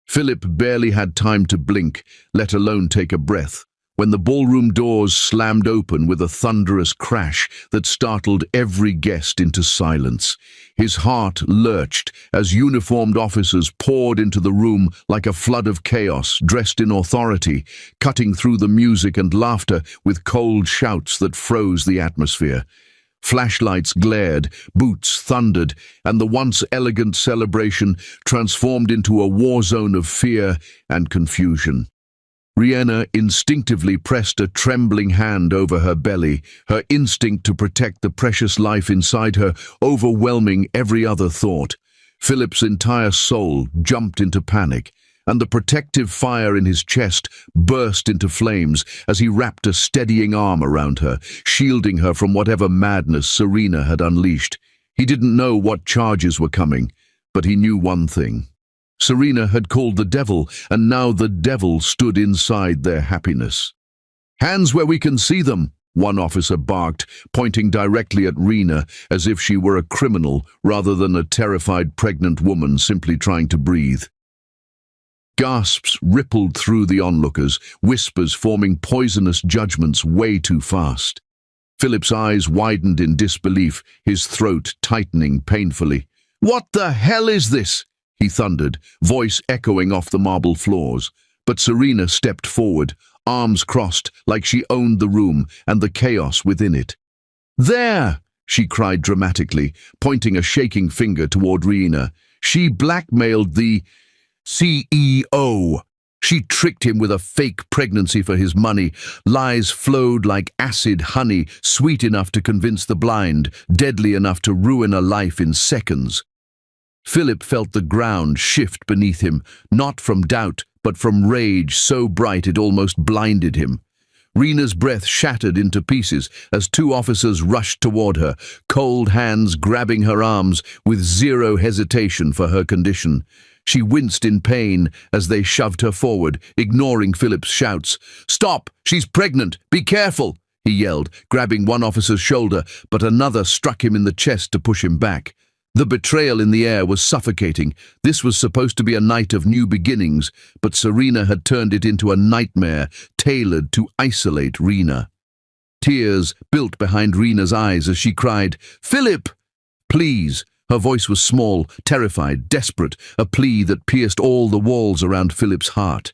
Philip barely had time to blink, let alone take a breath, when the ballroom doors slammed open with a thunderous crash that startled every guest into silence. His heart lurched as uniformed officers poured into the room like a flood of chaos, dressed in authority, cutting through the music and laughter with cold shouts that froze the atmosphere. Flashlights glared, boots thundered, and the once elegant celebration transformed into a war zone of fear and confusion. Rena instinctively pressed a trembling hand over her belly, her instinct to protect the precious life inside her overwhelming every other thought. Philip's entire soul jumped into panic, and the protective fire in his chest burst into flames as he wrapped a steadying arm around her, shielding her from whatever madness Serena had unleashed. He didn't know what charges were coming, but he knew one thing. Serena had called the devil, and now the devil stood inside their happiness. "Hands where we can see them," one officer barked, pointing directly at Rena as if she were a criminal rather than a terrified pregnant woman simply trying to breathe. Gasps rippled through the onlookers, whispers forming poisonous judgments way too fast. Philip's eyes widened in disbelief, his throat tightening painfully. "What the hell is this?" he thundered, voice echoing off the marble floors. But Serena stepped forward, arms crossed like she owned the room and the chaos within it. "There!" she cried dramatically, pointing a shaking finger toward Rena. "She blackmailed the CEO. She tricked him with a fake pregnancy for his money. Lies flowed like acid honey, sweet enough to convince the blind, deadly enough to ruin a life in seconds." Philip felt the ground shift beneath him, not from doubt, but from rage so bright it almost blinded him. Rena's breath shattered into pieces as two officers rushed toward her, cold hands grabbing her arms with zero hesitation for her condition. She winced in pain as they shoved her forward, ignoring Philip's shouts. "Stop! She's pregnant! Be careful!" he yelled, grabbing one officer's shoulder, but another struck him in the chest to push him back. The betrayal in the air was suffocating. This was supposed to be a night of new beginnings, but Serena had turned it into a nightmare tailored to isolate Rena. Tears built behind Rena's eyes as she cried, "Philip! Please!" Her voice was small, terrified, desperate, a plea that pierced all the walls around Philip's heart.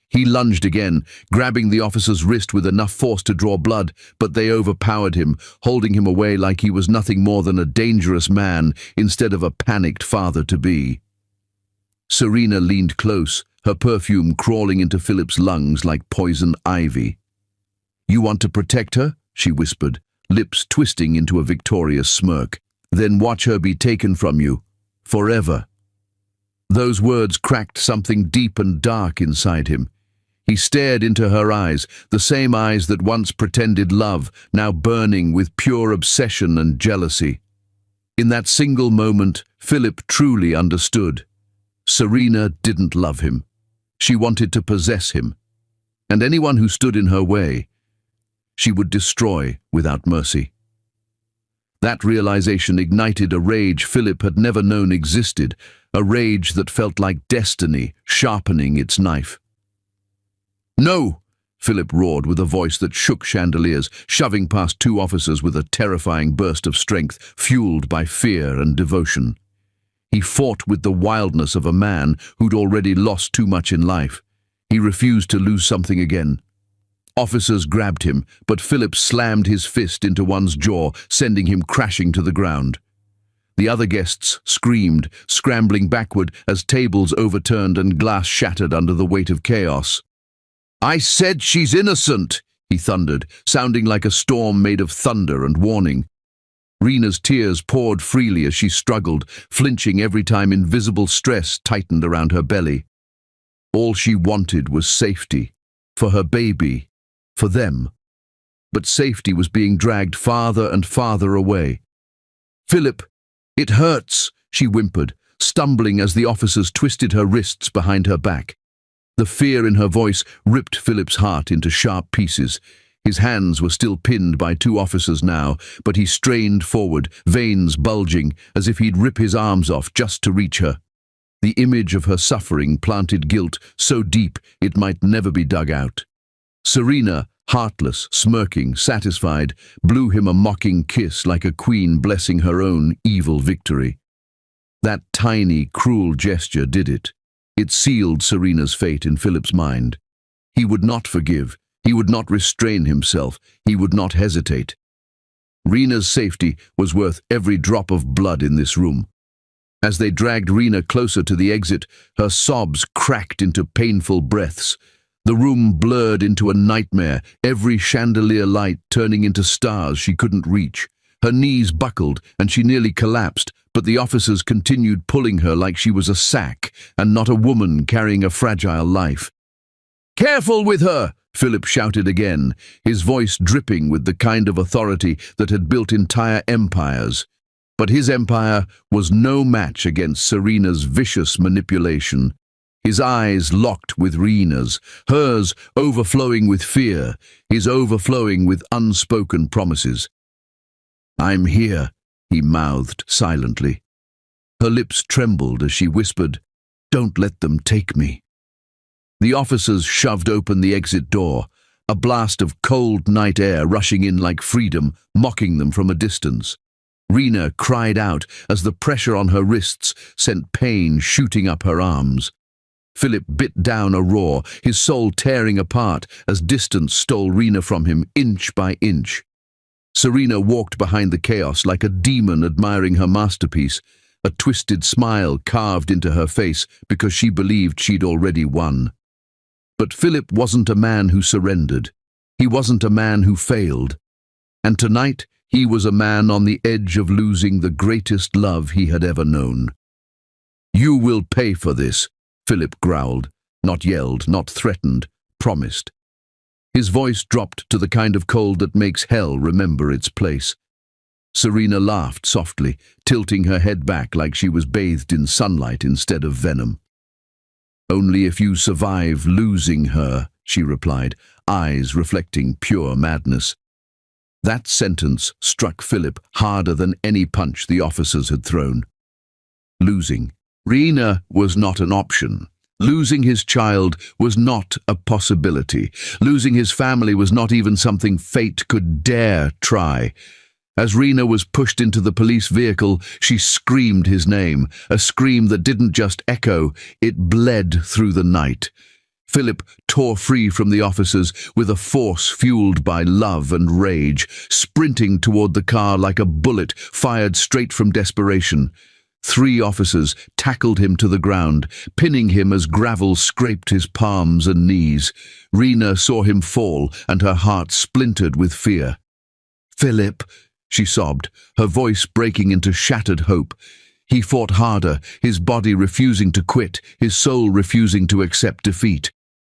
He lunged again, grabbing the officer's wrist with enough force to draw blood, but they overpowered him, holding him away like he was nothing more than a dangerous man instead of a panicked father-to-be. Serena leaned close, her perfume crawling into Philip's lungs like poison ivy. "You want to protect her?" she whispered, lips twisting into a victorious smirk. "Then watch her be taken from you, forever." Those words cracked something deep and dark inside him. He stared into her eyes, the same eyes that once pretended love, now burning with pure obsession and jealousy. In that single moment, Philip truly understood. Serena didn't love him. She wanted to possess him. And anyone who stood in her way, she would destroy without mercy. That realization ignited a rage Philip had never known existed, a rage that felt like destiny sharpening its knife. "No!" Philip roared with a voice that shook chandeliers, shoving past two officers with a terrifying burst of strength, fueled by fear and devotion. He fought with the wildness of a man who'd already lost too much in life. He refused to lose something again. Officers grabbed him, but Philip slammed his fist into one's jaw, sending him crashing to the ground. The other guests screamed, scrambling backward as tables overturned and glass shattered under the weight of chaos. "I said she's innocent," he thundered, sounding like a storm made of thunder and warning. Rena's tears poured freely as she struggled, flinching every time invisible stress tightened around her belly. All she wanted was safety, for her baby, for them. but safety was being dragged farther and farther away. "Philip, it hurts," she whimpered, stumbling as the officers twisted her wrists behind her back. The fear in her voice ripped Philip's heart into sharp pieces. His hands were still pinned by 2 officers now, but he strained forward, veins bulging, as if he'd rip his arms off just to reach her. The image of her suffering planted guilt so deep it might never be dug out. Serena, heartless, smirking, satisfied, blew him a mocking kiss like a queen blessing her own evil victory. That tiny, cruel gesture did it. It sealed Serena's fate in Philip's mind. He would not forgive. He would not restrain himself. He would not hesitate. Rena's safety was worth every drop of blood in this room. As they dragged Rena closer to the exit, her sobs cracked into painful breaths. The room blurred into a nightmare, every chandelier light turning into stars she couldn't reach. Her knees buckled and she nearly collapsed, but the officers continued pulling her like she was a sack and not a woman carrying a fragile life. "Careful with her!" Philip shouted again, his voice dripping with the kind of authority that had built entire empires. But his empire was no match against Serena's vicious manipulation. His eyes locked with Rena's, hers overflowing with fear, his overflowing with unspoken promises. "I'm here," he mouthed silently. Her lips trembled as she whispered, "Don't let them take me." The officers shoved open the exit door, a blast of cold night air rushing in like freedom, mocking them from a distance. Rena cried out as the pressure on her wrists sent pain shooting up her arms. Philip bit down a roar, his soul tearing apart as distance stole Rena from him inch by inch. Serena walked behind the chaos like a demon admiring her masterpiece, a twisted smile carved into her face because she believed she'd already won. But Philip wasn't a man who surrendered. He wasn't a man who failed. And tonight, he was a man on the edge of losing the greatest love he had ever known. "You will pay for this," Philip growled, not yelled, not threatened, promised. His voice dropped to the kind of cold that makes hell remember its place. Serena laughed softly, tilting her head back like she was bathed in sunlight instead of venom. "Only if you survive losing her," she replied, eyes reflecting pure madness. That sentence struck Philip harder than any punch the officers had thrown. Losing. Rena was not an option. Losing his child was not a possibility. Losing his family was not even something fate could dare try. As Rena was pushed into the police vehicle, she screamed his name, a scream that didn't just echo, it bled through the night. Philip tore free from the officers with a force fueled by love and rage, sprinting toward the car like a bullet fired straight from desperation. 3 officers tackled him to the ground, pinning him as gravel scraped his palms and knees. Rena saw him fall, and her heart splintered with fear. "Philip," she sobbed, her voice breaking into shattered hope. He fought harder, his body refusing to quit, his soul refusing to accept defeat.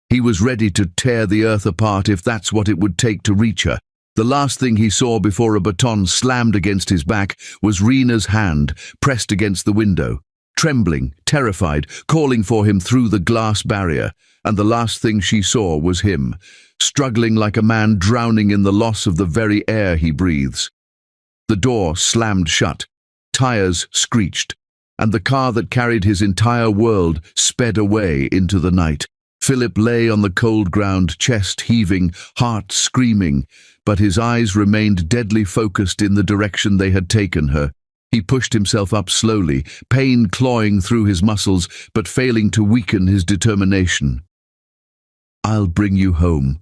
He was ready to tear the earth apart if that's what it would take to reach her. The last thing he saw before a baton slammed against his back was Rena's hand pressed against the window, trembling, terrified, calling for him through the glass barrier. And the last thing she saw was him, struggling like a man drowning in the loss of the very air he breathes. The door slammed shut, tires screeched, and the car that carried his entire world sped away into the night. Philip lay on the cold ground, chest heaving, heart screaming, but his eyes remained deadly focused in the direction they had taken her. He pushed himself up slowly, pain clawing through his muscles, but failing to weaken his determination. "I'll bring you home,"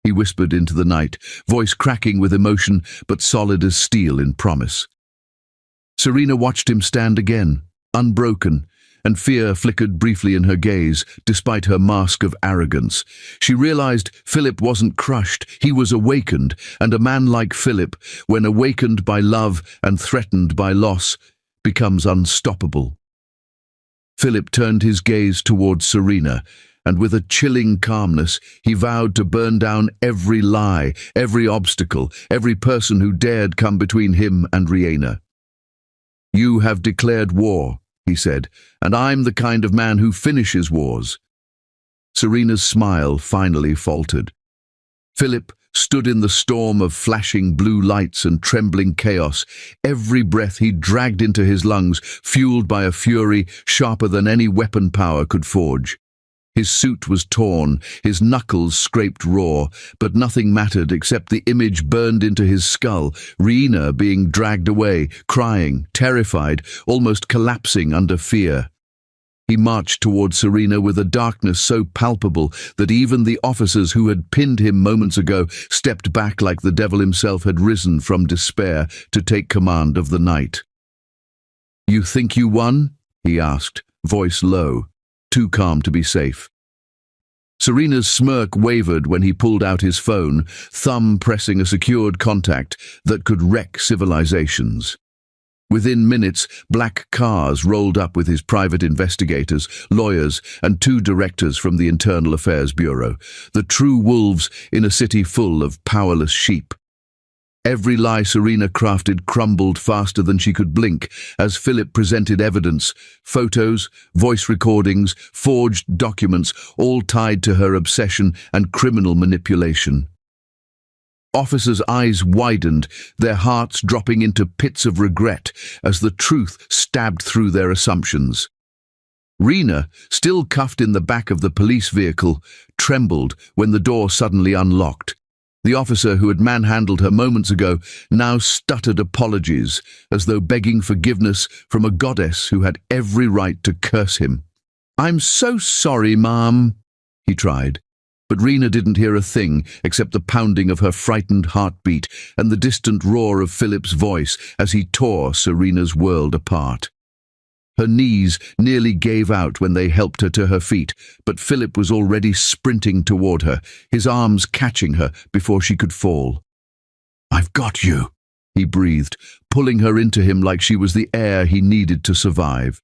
he whispered into the night, voice cracking with emotion, but solid as steel in promise. Serena watched him stand again, unbroken, and fear flickered briefly in her gaze, despite her mask of arrogance. She realized Philip wasn't crushed, he was awakened, and a man like Philip, when awakened by love and threatened by loss, becomes unstoppable. Philip turned his gaze towards Serena, and with a chilling calmness, he vowed to burn down every lie, every obstacle, every person who dared come between him and Rihanna. "You have declared war," he said, "and I'm the kind of man who finishes wars." Serena's smile finally faltered. Philip stood in the storm of flashing blue lights and trembling chaos, every breath he dragged into his lungs, fueled by a fury sharper than any weapon power could forge. His suit was torn, his knuckles scraped raw, but nothing mattered except the image burned into his skull, Rihanna being dragged away, crying, terrified, almost collapsing under fear. He marched toward Serena with a darkness so palpable that even the officers who had pinned him moments ago stepped back like the devil himself had risen from despair to take command of the night. "You think you won?" he asked, voice low, too calm to be safe. Serena's smirk wavered when he pulled out his phone, thumb pressing a secured contact that could wreck civilizations. Within minutes, black cars rolled up with his private investigators, lawyers, and 2 directors from the Internal Affairs Bureau, the true wolves in a city full of powerless sheep. Every lie Serena crafted crumbled faster than she could blink as Philip presented evidence, photos, voice recordings, forged documents, all tied to her obsession and criminal manipulation. Officers' eyes widened, their hearts dropping into pits of regret as the truth stabbed through their assumptions. Rena, still cuffed in the back of the police vehicle, trembled when the door suddenly unlocked. The officer who had manhandled her moments ago now stuttered apologies, as though begging forgiveness from a goddess who had every right to curse him. "I'm so sorry, Mom," he tried. But Rena didn't hear a thing except the pounding of her frightened heartbeat and the distant roar of Philip's voice as he tore Serena's world apart. Her knees nearly gave out when they helped her to her feet, but Philip was already sprinting toward her, his arms catching her before she could fall. "I've got you," he breathed, pulling her into him like she was the air he needed to survive.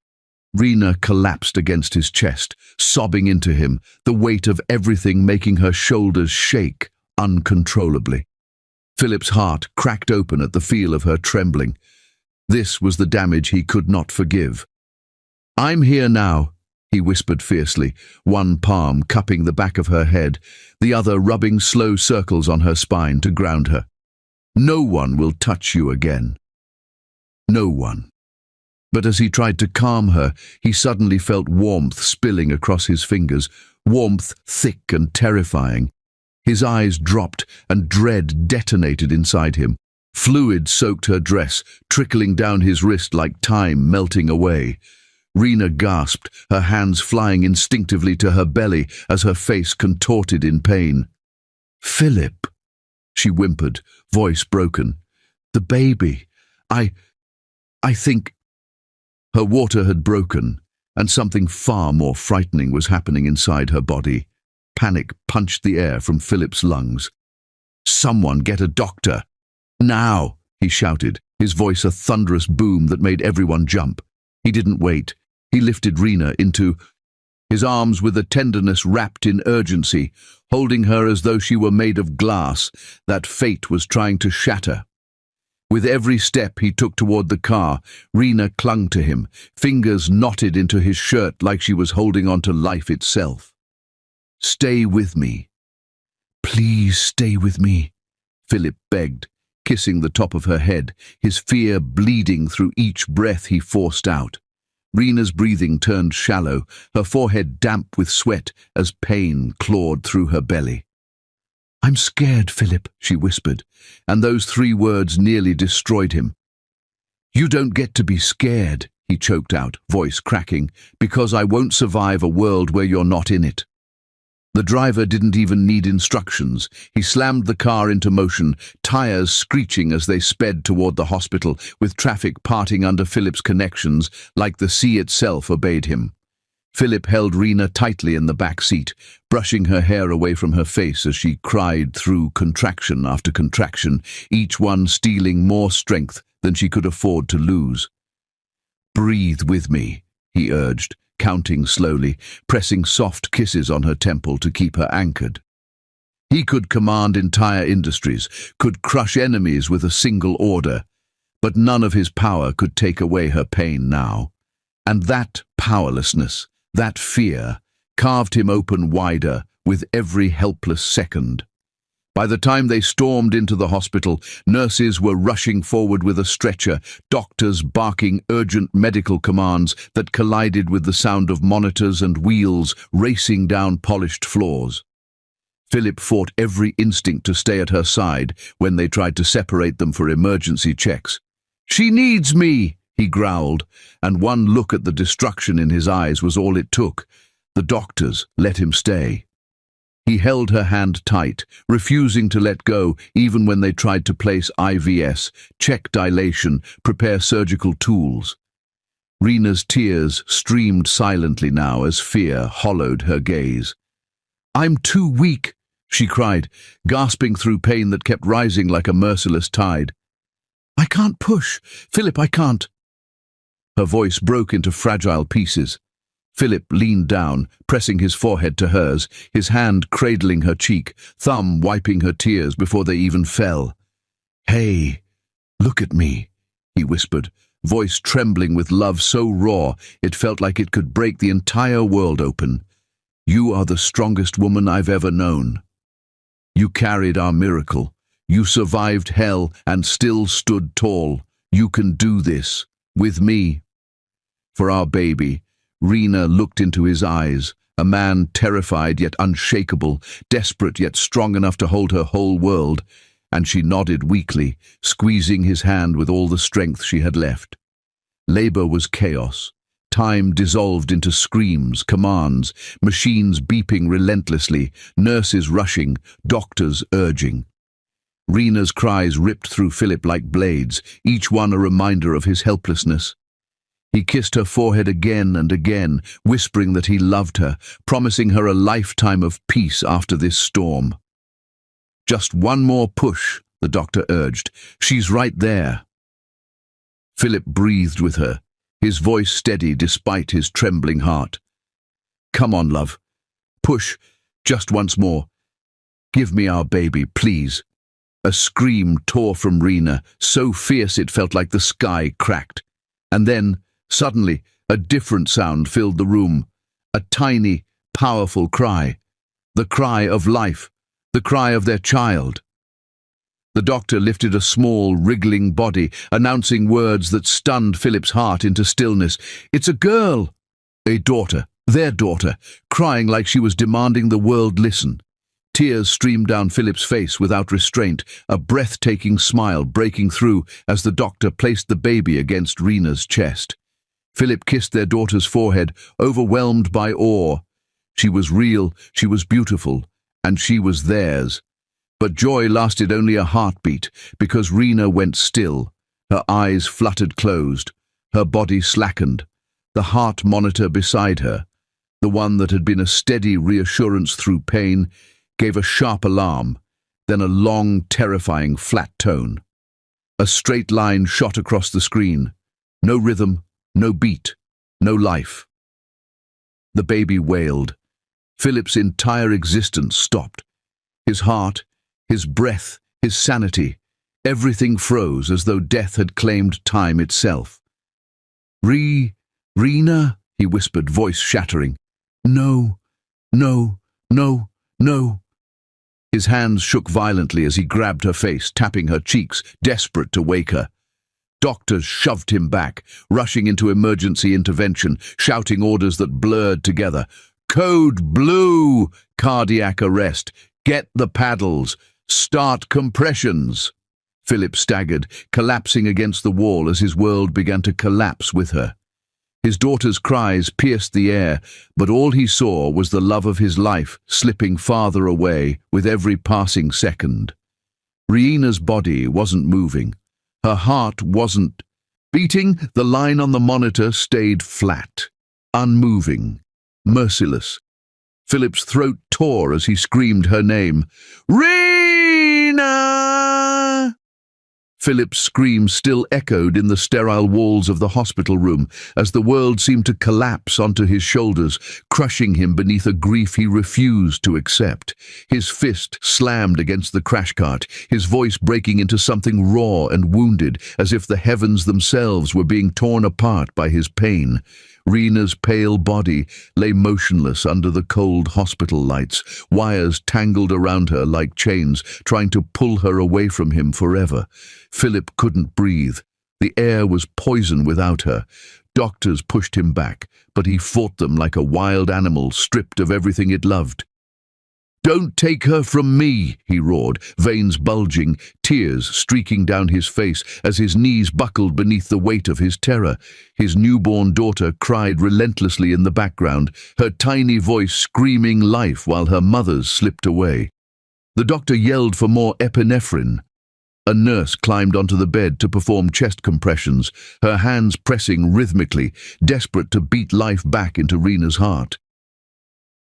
Rena collapsed against his chest, sobbing into him, the weight of everything making her shoulders shake uncontrollably. Philip's heart cracked open at the feel of her trembling. This was the damage he could not forgive. "I'm here now," he whispered fiercely, one palm cupping the back of her head, the other rubbing slow circles on her spine to ground her. "No one will touch you again. No one." But as he tried to calm her, he suddenly felt warmth spilling across his fingers, warmth thick and terrifying. His eyes dropped and dread detonated inside him. Fluid soaked her dress, trickling down his wrist like time melting away. Rena gasped, her hands flying instinctively to her belly as her face contorted in pain. "Philip," she whimpered, voice broken. "The baby. I think—" Her water had broken, and something far more frightening was happening inside her body. Panic punched the air from Philip's lungs. "Someone get a doctor! Now!" he shouted, his voice a thunderous boom that made everyone jump. He didn't wait. He lifted Rena into his arms with a tenderness wrapped in urgency, holding her as though she were made of glass that fate was trying to shatter. With every step he took toward the car, Rena clung to him, fingers knotted into his shirt like she was holding on to life itself. "Stay with me. Please stay with me," Philip begged, kissing the top of her head, his fear bleeding through each breath he forced out. Rena's breathing turned shallow, her forehead damp with sweat as pain clawed through her belly. "I'm scared, Philip," she whispered, and those 3 words nearly destroyed him. "You don't get to be scared," he choked out, voice cracking, "because I won't survive a world where you're not in it." The driver didn't even need instructions. He slammed the car into motion, tires screeching as they sped toward the hospital, with traffic parting under Philip's connections like the sea itself obeyed him. Philip held Rena tightly in the back seat, brushing her hair away from her face as she cried through contraction after contraction, each one stealing more strength than she could afford to lose. "Breathe with me," he urged, counting slowly, pressing soft kisses on her temple to keep her anchored. He could command entire industries, could crush enemies with a single order, but none of his power could take away her pain now. And that powerlessness, that fear, carved him open wider with every helpless second. By the time they stormed into the hospital, nurses were rushing forward with a stretcher, doctors barking urgent medical commands that collided with the sound of monitors and wheels racing down polished floors. Philip fought every instinct to stay at her side when they tried to separate them for emergency checks. "She needs me," he growled, and one look at the destruction in his eyes was all it took. The doctors let him stay. He held her hand tight, refusing to let go even when they tried to place IVs, check dilation, prepare surgical tools. Rena's tears streamed silently now as fear hollowed her gaze. "I'm too weak," she cried, gasping through pain that kept rising like a merciless tide. "I can't push. Philip, I can't." Her voice broke into fragile pieces. Philip leaned down, pressing his forehead to hers, his hand cradling her cheek, thumb wiping her tears before they even fell. "Hey, look at me," he whispered, voice trembling with love so raw it felt like it could break the entire world open. "You are the strongest woman I've ever known. You carried our miracle. You survived hell and still stood tall. You can do this. With me." For our baby, Rena looked into his eyes, a man terrified yet unshakable, desperate yet strong enough to hold her whole world, and she nodded weakly, squeezing his hand with all the strength she had left. Labor was chaos. Time dissolved into screams, commands, machines beeping relentlessly, nurses rushing, doctors urging. Rena's cries ripped through Philip like blades, each one a reminder of his helplessness. He kissed her forehead again and again, whispering that he loved her, promising her a lifetime of peace after this storm. "Just one more push," the doctor urged. "She's right there." Philip breathed with her, his voice steady despite his trembling heart. "Come on, love. Push, just once more. Give me our baby, please." A scream tore from Rena, so fierce it felt like the sky cracked. And then, suddenly, a different sound filled the room. A tiny, powerful cry. The cry of life. The cry of their child. The doctor lifted a small, wriggling body, announcing words that stunned Philip's heart into stillness. "It's a girl!" A daughter, their daughter, crying like she was demanding the world listen. Tears streamed down Philip's face without restraint, a breathtaking smile breaking through as the doctor placed the baby against Rena's chest. Philip kissed their daughter's forehead, overwhelmed by awe. She was real, she was beautiful, and she was theirs. But joy lasted only a heartbeat, because Rena went still. Her eyes fluttered closed, her body slackened. The heart monitor beside her, the one that had been a steady reassurance through pain, gave a sharp alarm, then a long, terrifying flat tone. A straight line shot across the screen. No rhythm, no beat, no life. The baby wailed. Philip's entire existence stopped. His heart, his breath, his sanity, everything froze as though death had claimed time itself. "Rena?" he whispered, voice shattering. "No, no, no, no." His hands shook violently as he grabbed her face, tapping her cheeks, desperate to wake her. Doctors shoved him back, rushing into emergency intervention, shouting orders that blurred together. "Code blue! Cardiac arrest! Get the paddles! Start compressions!" Philip staggered, collapsing against the wall as his world began to collapse with her. His daughter's cries pierced the air, but all he saw was the love of his life slipping farther away with every passing second. Rena's body wasn't moving. Her heart wasn't beating. The line on the monitor stayed flat, unmoving, merciless. Philip's throat tore as he screamed her name. "Rena!" Philip's scream still echoed in the sterile walls of the hospital room as the world seemed to collapse onto his shoulders, crushing him beneath a grief he refused to accept. His fist slammed against the crash cart, his voice breaking into something raw and wounded, as if the heavens themselves were being torn apart by his pain. Rena's pale body lay motionless under the cold hospital lights, wires tangled around her like chains, trying to pull her away from him forever. Philip couldn't breathe. The air was poison without her. Doctors pushed him back, but he fought them like a wild animal stripped of everything it loved. "Don't take her from me," he roared, veins bulging, tears streaking down his face as his knees buckled beneath the weight of his terror. His newborn daughter cried relentlessly in the background, her tiny voice screaming life while her mother's slipped away. The doctor yelled for more epinephrine. A nurse climbed onto the bed to perform chest compressions, her hands pressing rhythmically, desperate to beat life back into Rena's heart.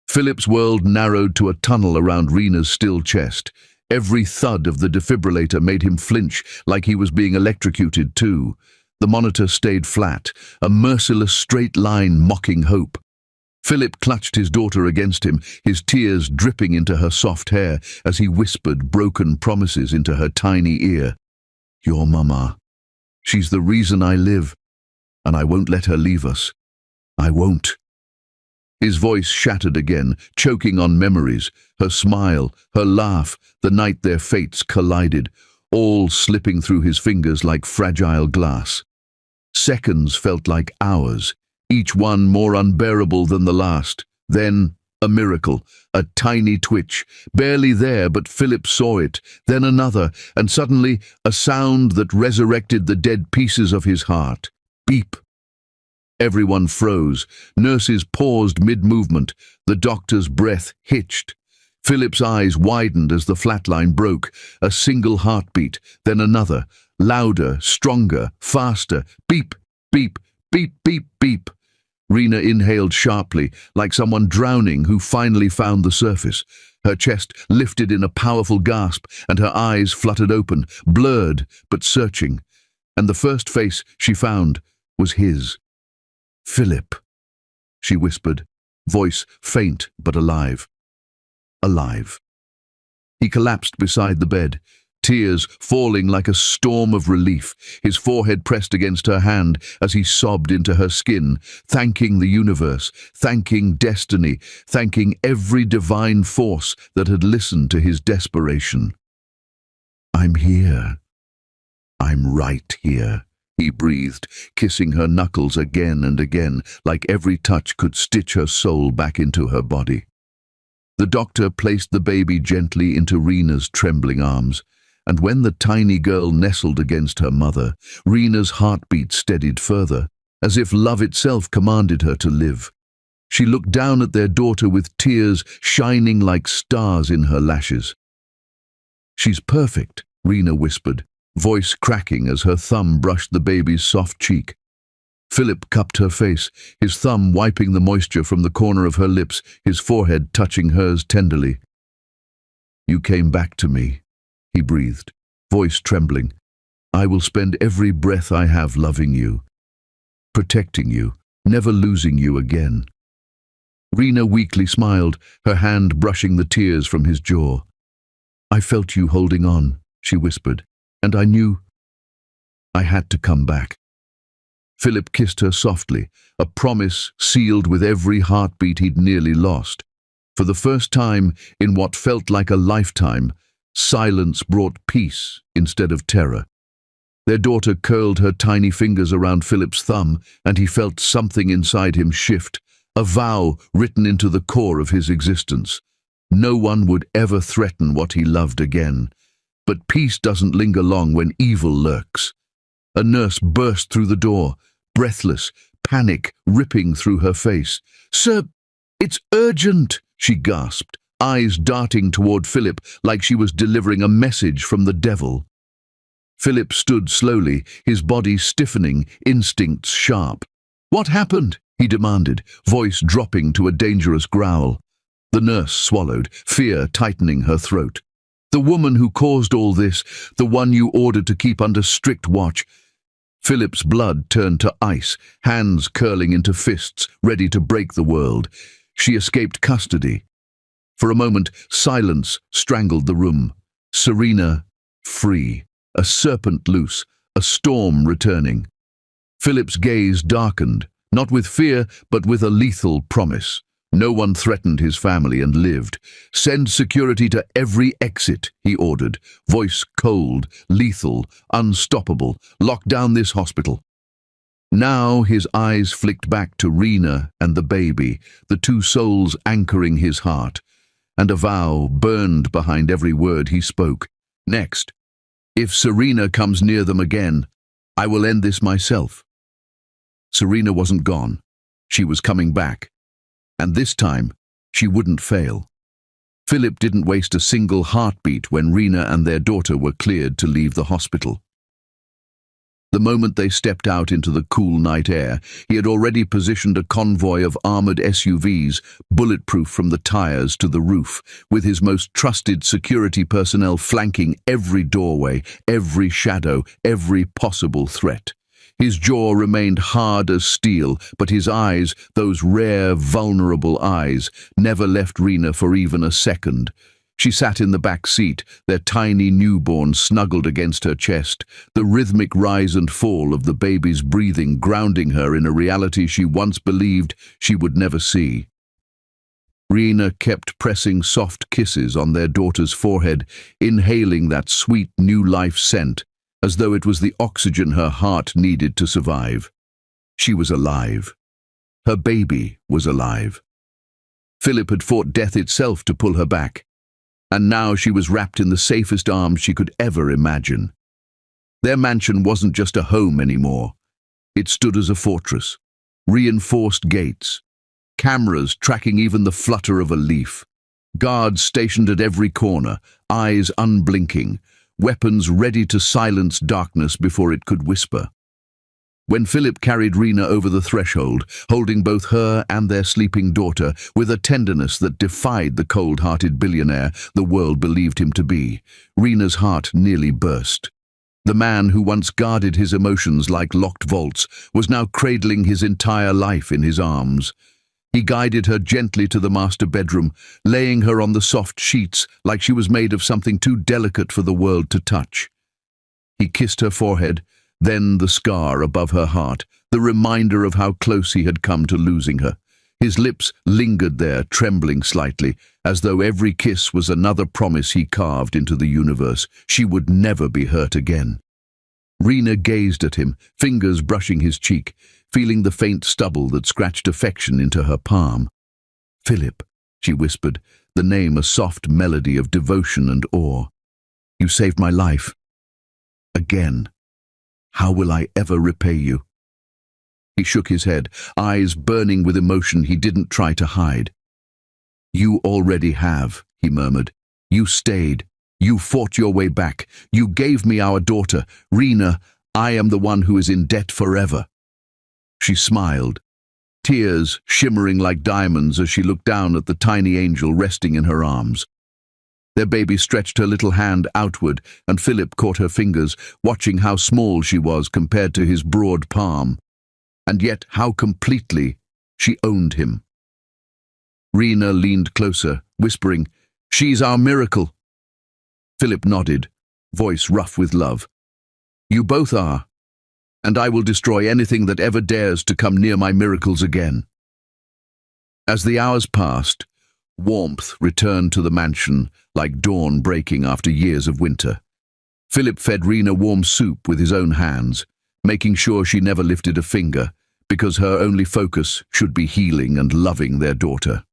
Philip's world narrowed to a tunnel around Rena's still chest. Every thud of the defibrillator made him flinch, like he was being electrocuted too. The monitor stayed flat, a merciless straight line mocking hope. Philip clutched his daughter against him, his tears dripping into her soft hair as he whispered broken promises into her tiny ear. "Your mama. She's the reason I live, and I won't let her leave us. I won't." His voice shattered again, choking on memories, her smile, her laugh, the night their fates collided, all slipping through his fingers like fragile glass. Seconds felt like hours, each one more unbearable than the last. Then, a miracle, a tiny twitch, barely there, but Philip saw it, then another, and suddenly a sound that resurrected the dead pieces of his heart. Beep. Everyone froze. Nurses paused mid-movement. The doctor's breath hitched. Philip's eyes widened as the flatline broke. A single heartbeat, then another. Louder, stronger, faster. Beep, beep, beep, beep, beep. Rena inhaled sharply, like someone drowning who finally found the surface. Her chest lifted in a powerful gasp, and her eyes fluttered open, blurred but searching. And the first face she found was his. "Philip," she whispered, voice faint but alive. Alive. He collapsed beside the bed, tears falling like a storm of relief, his forehead pressed against her hand as he sobbed into her skin, thanking the universe, thanking destiny, thanking every divine force that had listened to his desperation. "I'm here. I'm right here," he breathed, kissing her knuckles again and again, like every touch could stitch her soul back into her body. The doctor placed the baby gently into Rena's trembling arms, and when the tiny girl nestled against her mother, Rena's heartbeat steadied further, as if love itself commanded her to live. She looked down at their daughter with tears shining like stars in her lashes. "She's perfect," Rena whispered, voice cracking as her thumb brushed the baby's soft cheek. Philip cupped her face, his thumb wiping the moisture from the corner of her lips, his forehead touching hers tenderly. "You came back to me," he breathed, voice trembling. "I will spend every breath I have loving you, protecting you, never losing you again." Rena weakly smiled, her hand brushing the tears from his jaw. "I felt you holding on," she whispered, "and I knew I had to come back." Philip kissed her softly, a promise sealed with every heartbeat he'd nearly lost. For the first time in what felt like a lifetime, silence brought peace instead of terror. Their daughter curled her tiny fingers around Philip's thumb, and he felt something inside him shift, a vow written into the core of his existence. No one would ever threaten what he loved again. But peace doesn't linger long when evil lurks. A nurse burst through the door, breathless, panic ripping through her face. "Sir, it's urgent," she gasped, eyes darting toward Philip like she was delivering a message from the devil. Philip stood slowly, his body stiffening, instincts sharp. "What happened?" he demanded, voice dropping to a dangerous growl. The nurse swallowed, fear tightening her throat. The woman who caused all this, the one you ordered to keep under strict watch. Philip's blood turned to ice, hands curling into fists, ready to break the world. She escaped custody. For a moment, silence strangled the room. Serena, free, a serpent loose, a storm returning. Philip's gaze darkened, not with fear, but with a lethal promise. No one threatened his family and lived. "Send security to every exit," he ordered, voice cold, lethal, unstoppable. "Lock down this hospital." Now his eyes flicked back to Rena and the baby, the two souls anchoring his heart, and a vow burned behind every word he spoke. "Next, if Serena comes near them again, I will end this myself." Serena wasn't gone. She was coming back. And this time, she wouldn't fail. Philip didn't waste a single heartbeat when Rena and their daughter were cleared to leave the hospital. The moment they stepped out into the cool night air, he had already positioned a convoy of armored SUVs, bulletproof from the tires to the roof, with his most trusted security personnel flanking every doorway, every shadow, every possible threat. His jaw remained hard as steel, but his eyes, those rare, vulnerable eyes, never left Rena for even a second. She sat in the back seat, their tiny newborn snuggled against her chest, the rhythmic rise and fall of the baby's breathing grounding her in a reality she once believed she would never see. Rena kept pressing soft kisses on their daughter's forehead, inhaling that sweet new life scent, as though it was the oxygen her heart needed to survive. She was alive. Her baby was alive. Philip had fought death itself to pull her back, and now she was wrapped in the safest arms she could ever imagine. Their mansion wasn't just a home anymore. It stood as a fortress, reinforced gates, cameras tracking even the flutter of a leaf, guards stationed at every corner, eyes unblinking, weapons ready to silence darkness before it could whisper. When Philip carried Rena over the threshold, holding both her and their sleeping daughter with a tenderness that defied the cold-hearted billionaire the world believed him to be, Rena's heart nearly burst. The man who once guarded his emotions like locked vaults was now cradling his entire life in his arms. He guided her gently to the master bedroom, laying her on the soft sheets like she was made of something too delicate for the world to touch. He kissed her forehead, then the scar above her heart, the reminder of how close he had come to losing her. His lips lingered there, trembling slightly, as though every kiss was another promise he carved into the universe. She would never be hurt again. Rena gazed at him, fingers brushing his cheek, feeling the faint stubble that scratched affection into her palm. "Philip," she whispered, the name a soft melody of devotion and awe. "You saved my life. Again. How will I ever repay you?" He shook his head, eyes burning with emotion he didn't try to hide. "You already have," he murmured. "You stayed. You fought your way back. You gave me our daughter. Rena, I am the one who is in debt forever." She smiled, tears shimmering like diamonds as she looked down at the tiny angel resting in her arms. Their baby stretched her little hand outward, and Philip caught her fingers, watching how small she was compared to his broad palm, and yet how completely she owned him. Rena leaned closer, whispering, "She's our miracle." Philip nodded, voice rough with love. "You both are, and I will destroy anything that ever dares to come near my miracles again." As the hours passed, warmth returned to the mansion like dawn breaking after years of winter. Philip fed Rena warm soup with his own hands, making sure she never lifted a finger, because her only focus should be healing and loving their daughter.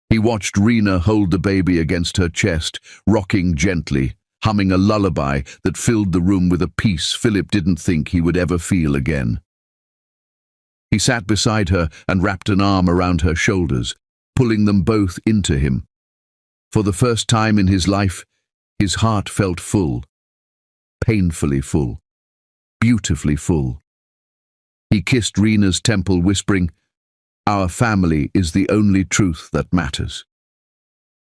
He watched Rena hold the baby against her chest, rocking gently, humming a lullaby that filled the room with a peace Philip didn't think he would ever feel again. He sat beside her and wrapped an arm around her shoulders, pulling them both into him. For the first time in his life, his heart felt full, painfully full, beautifully full. He kissed Rena's temple, whispering, "Our family is the only truth that matters."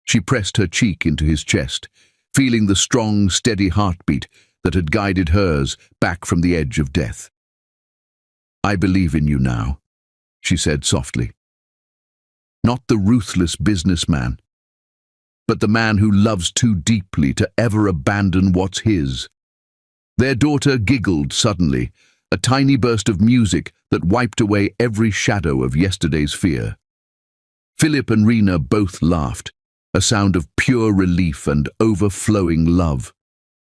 She pressed her cheek into his chest, feeling the strong, steady heartbeat that had guided hers back from the edge of death. "I believe in you now," she said softly. "Not the ruthless businessman, but the man who loves too deeply to ever abandon what's his." Their daughter giggled suddenly, a tiny burst of music that wiped away every shadow of yesterday's fear. Philip and Rena both laughed, a sound of pure relief and overflowing love.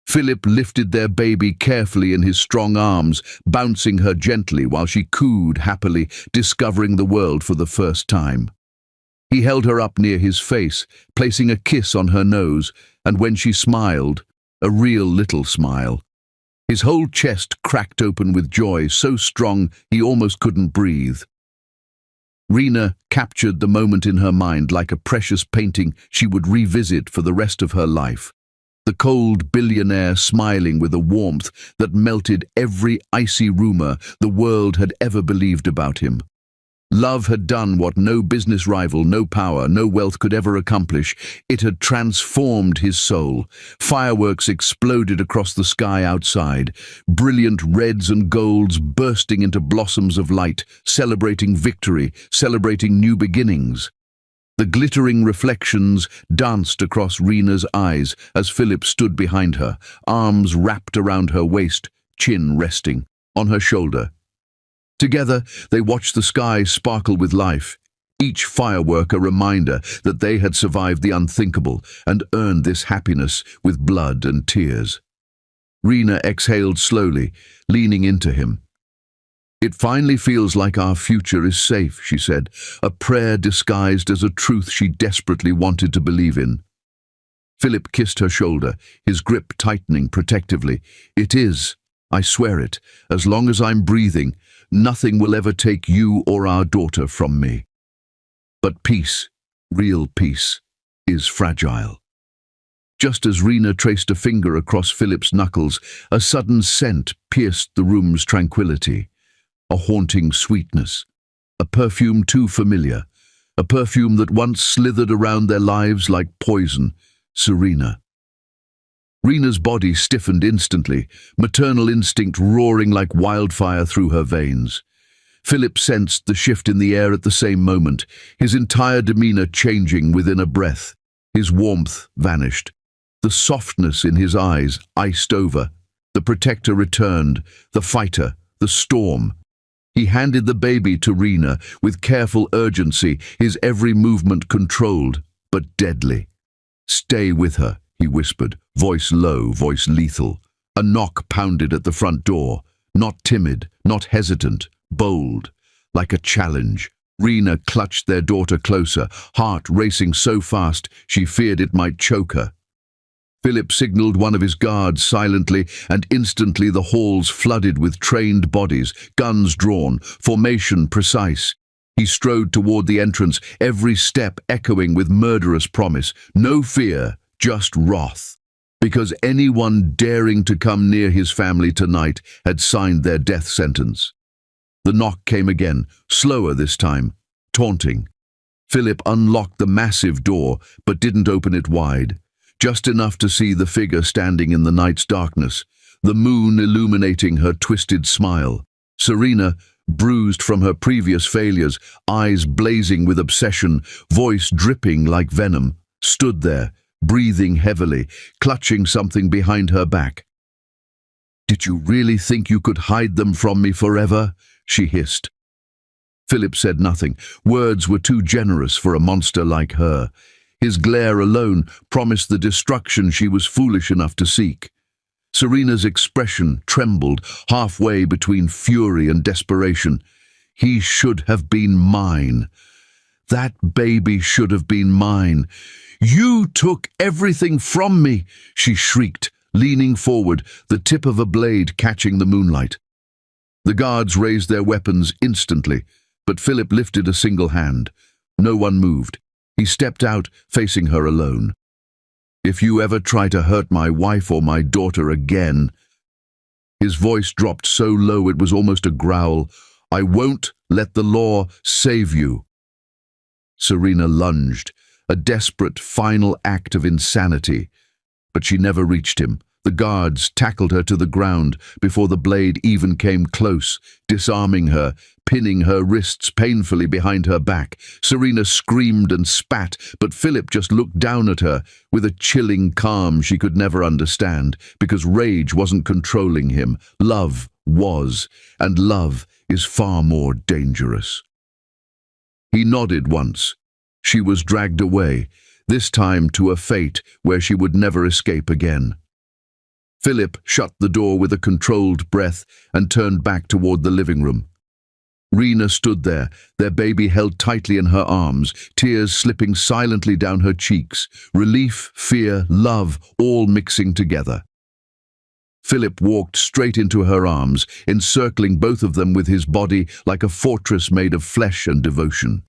Philip lifted their baby carefully in his strong arms, bouncing her gently while she cooed happily, discovering the world for the first time. He held her up near his face, placing a kiss on her nose, and when she smiled, a real little smile, his whole chest cracked open with joy so strong he almost couldn't breathe. Rena captured the moment in her mind like a precious painting she would revisit for the rest of her life. The cold billionaire smiling with a warmth that melted every icy rumor the world had ever believed about him. Love had done what no business rival, no power, no wealth could ever accomplish. It had transformed his soul. Fireworks exploded across the sky outside, brilliant reds and golds bursting into blossoms of light, celebrating victory, celebrating new beginnings. The glittering reflections danced across Rena's eyes as Philip stood behind her, arms wrapped around her waist, chin resting on her shoulder. Together, they watched the sky sparkle with life, each firework a reminder that they had survived the unthinkable and earned this happiness with blood and tears. Rena exhaled slowly, leaning into him. "It finally feels like our future is safe," she said, a prayer disguised as a truth she desperately wanted to believe in. Philip kissed her shoulder, his grip tightening protectively. "It is, I swear it, as long as I'm breathing, nothing will ever take you or our daughter from me. But peace, real peace, is fragile." Just as Rena traced a finger across Philip's knuckles, a sudden scent pierced the room's tranquility. A haunting sweetness, a perfume too familiar, a perfume that once slithered around their lives like poison, Serena. Rena's body stiffened instantly, maternal instinct roaring like wildfire through her veins. Philip sensed the shift in the air at the same moment, his entire demeanor changing within a breath. His warmth vanished. The softness in his eyes iced over. The protector returned, the fighter, the storm. He handed the baby to Rena with careful urgency, his every movement controlled, but deadly. "Stay with her," he whispered, voice low, voice lethal. A knock pounded at the front door, not timid, not hesitant, bold, like a challenge. Rena clutched their daughter closer, heart racing so fast she feared it might choke her. Philip signaled one of his guards silently, and instantly the halls flooded with trained bodies, guns drawn, formation precise. He strode toward the entrance, every step echoing with murderous promise. No fear, just wrath. Because anyone daring to come near his family tonight had signed their death sentence. The knock came again, slower this time, taunting. Philip unlocked the massive door, but didn't open it wide. Just enough to see the figure standing in the night's darkness, the moon illuminating her twisted smile. Serena, bruised from her previous failures, eyes blazing with obsession, voice dripping like venom, stood there, breathing heavily, clutching something behind her back. "Did you really think you could hide them from me forever?" she hissed. Philip said nothing. Words were too generous for a monster like her. His glare alone promised the destruction she was foolish enough to seek. Serena's expression trembled, halfway between fury and desperation. "He should have been mine. That baby should have been mine. You took everything from me," she shrieked, leaning forward, the tip of a blade catching the moonlight. The guards raised their weapons instantly, but Philip lifted a single hand. No one moved. He stepped out, facing her alone. "If you ever try to hurt my wife or my daughter again," his voice dropped so low it was almost a growl, "I won't let the law save you." Serena lunged, a desperate final act of insanity. but she never reached him. The guards tackled her to the ground before the blade even came close, disarming her, pinning her wrists painfully behind her back. Serena screamed and spat, but Philip just looked down at her with a chilling calm she could never understand, because rage wasn't controlling him. Love was, and love is far more dangerous. He nodded once. She was dragged away, this time to a fate where she would never escape again. Philip shut the door with a controlled breath and turned back toward the living room. Rena stood there, their baby held tightly in her arms, tears slipping silently down her cheeks, relief, fear, love, all mixing together. Philip walked straight into her arms, encircling both of them with his body like a fortress made of flesh and devotion.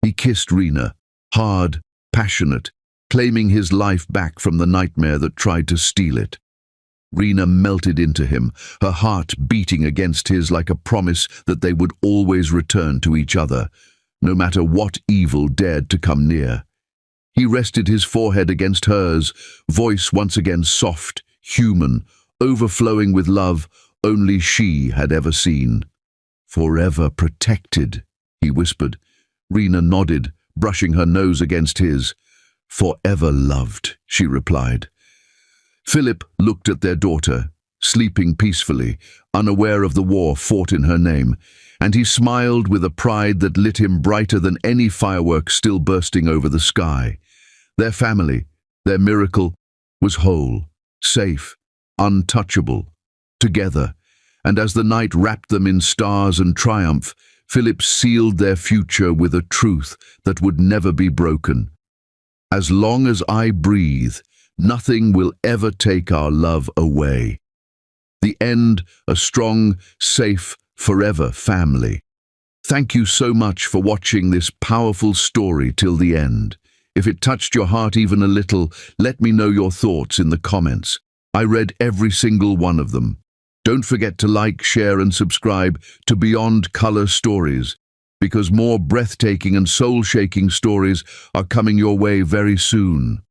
He kissed Rena, hard, passionate, claiming his life back from the nightmare that tried to steal it. Rena melted into him, her heart beating against his like a promise that they would always return to each other, no matter what evil dared to come near. He rested his forehead against hers, voice once again soft, human, overflowing with love only she had ever seen. "Forever protected," he whispered. Rena nodded, brushing her nose against his. "Forever loved," she replied. Philip looked at their daughter, sleeping peacefully, unaware of the war fought in her name, and he smiled with a pride that lit him brighter than any fireworks still bursting over the sky. Their family, their miracle, was whole, safe, untouchable, together, and as the night wrapped them in stars and triumph, Philip sealed their future with a truth that would never be broken. "As long as I breathe, nothing will ever take our love away." The end, a strong, safe, forever family. Thank you so much for watching this powerful story till the end. If it touched your heart even a little, let me know your thoughts in the comments. I read every single one of them. Don't forget to like, share and subscribe to Beyond Color Stories, because more breathtaking and soul-shaking stories are coming your way very soon.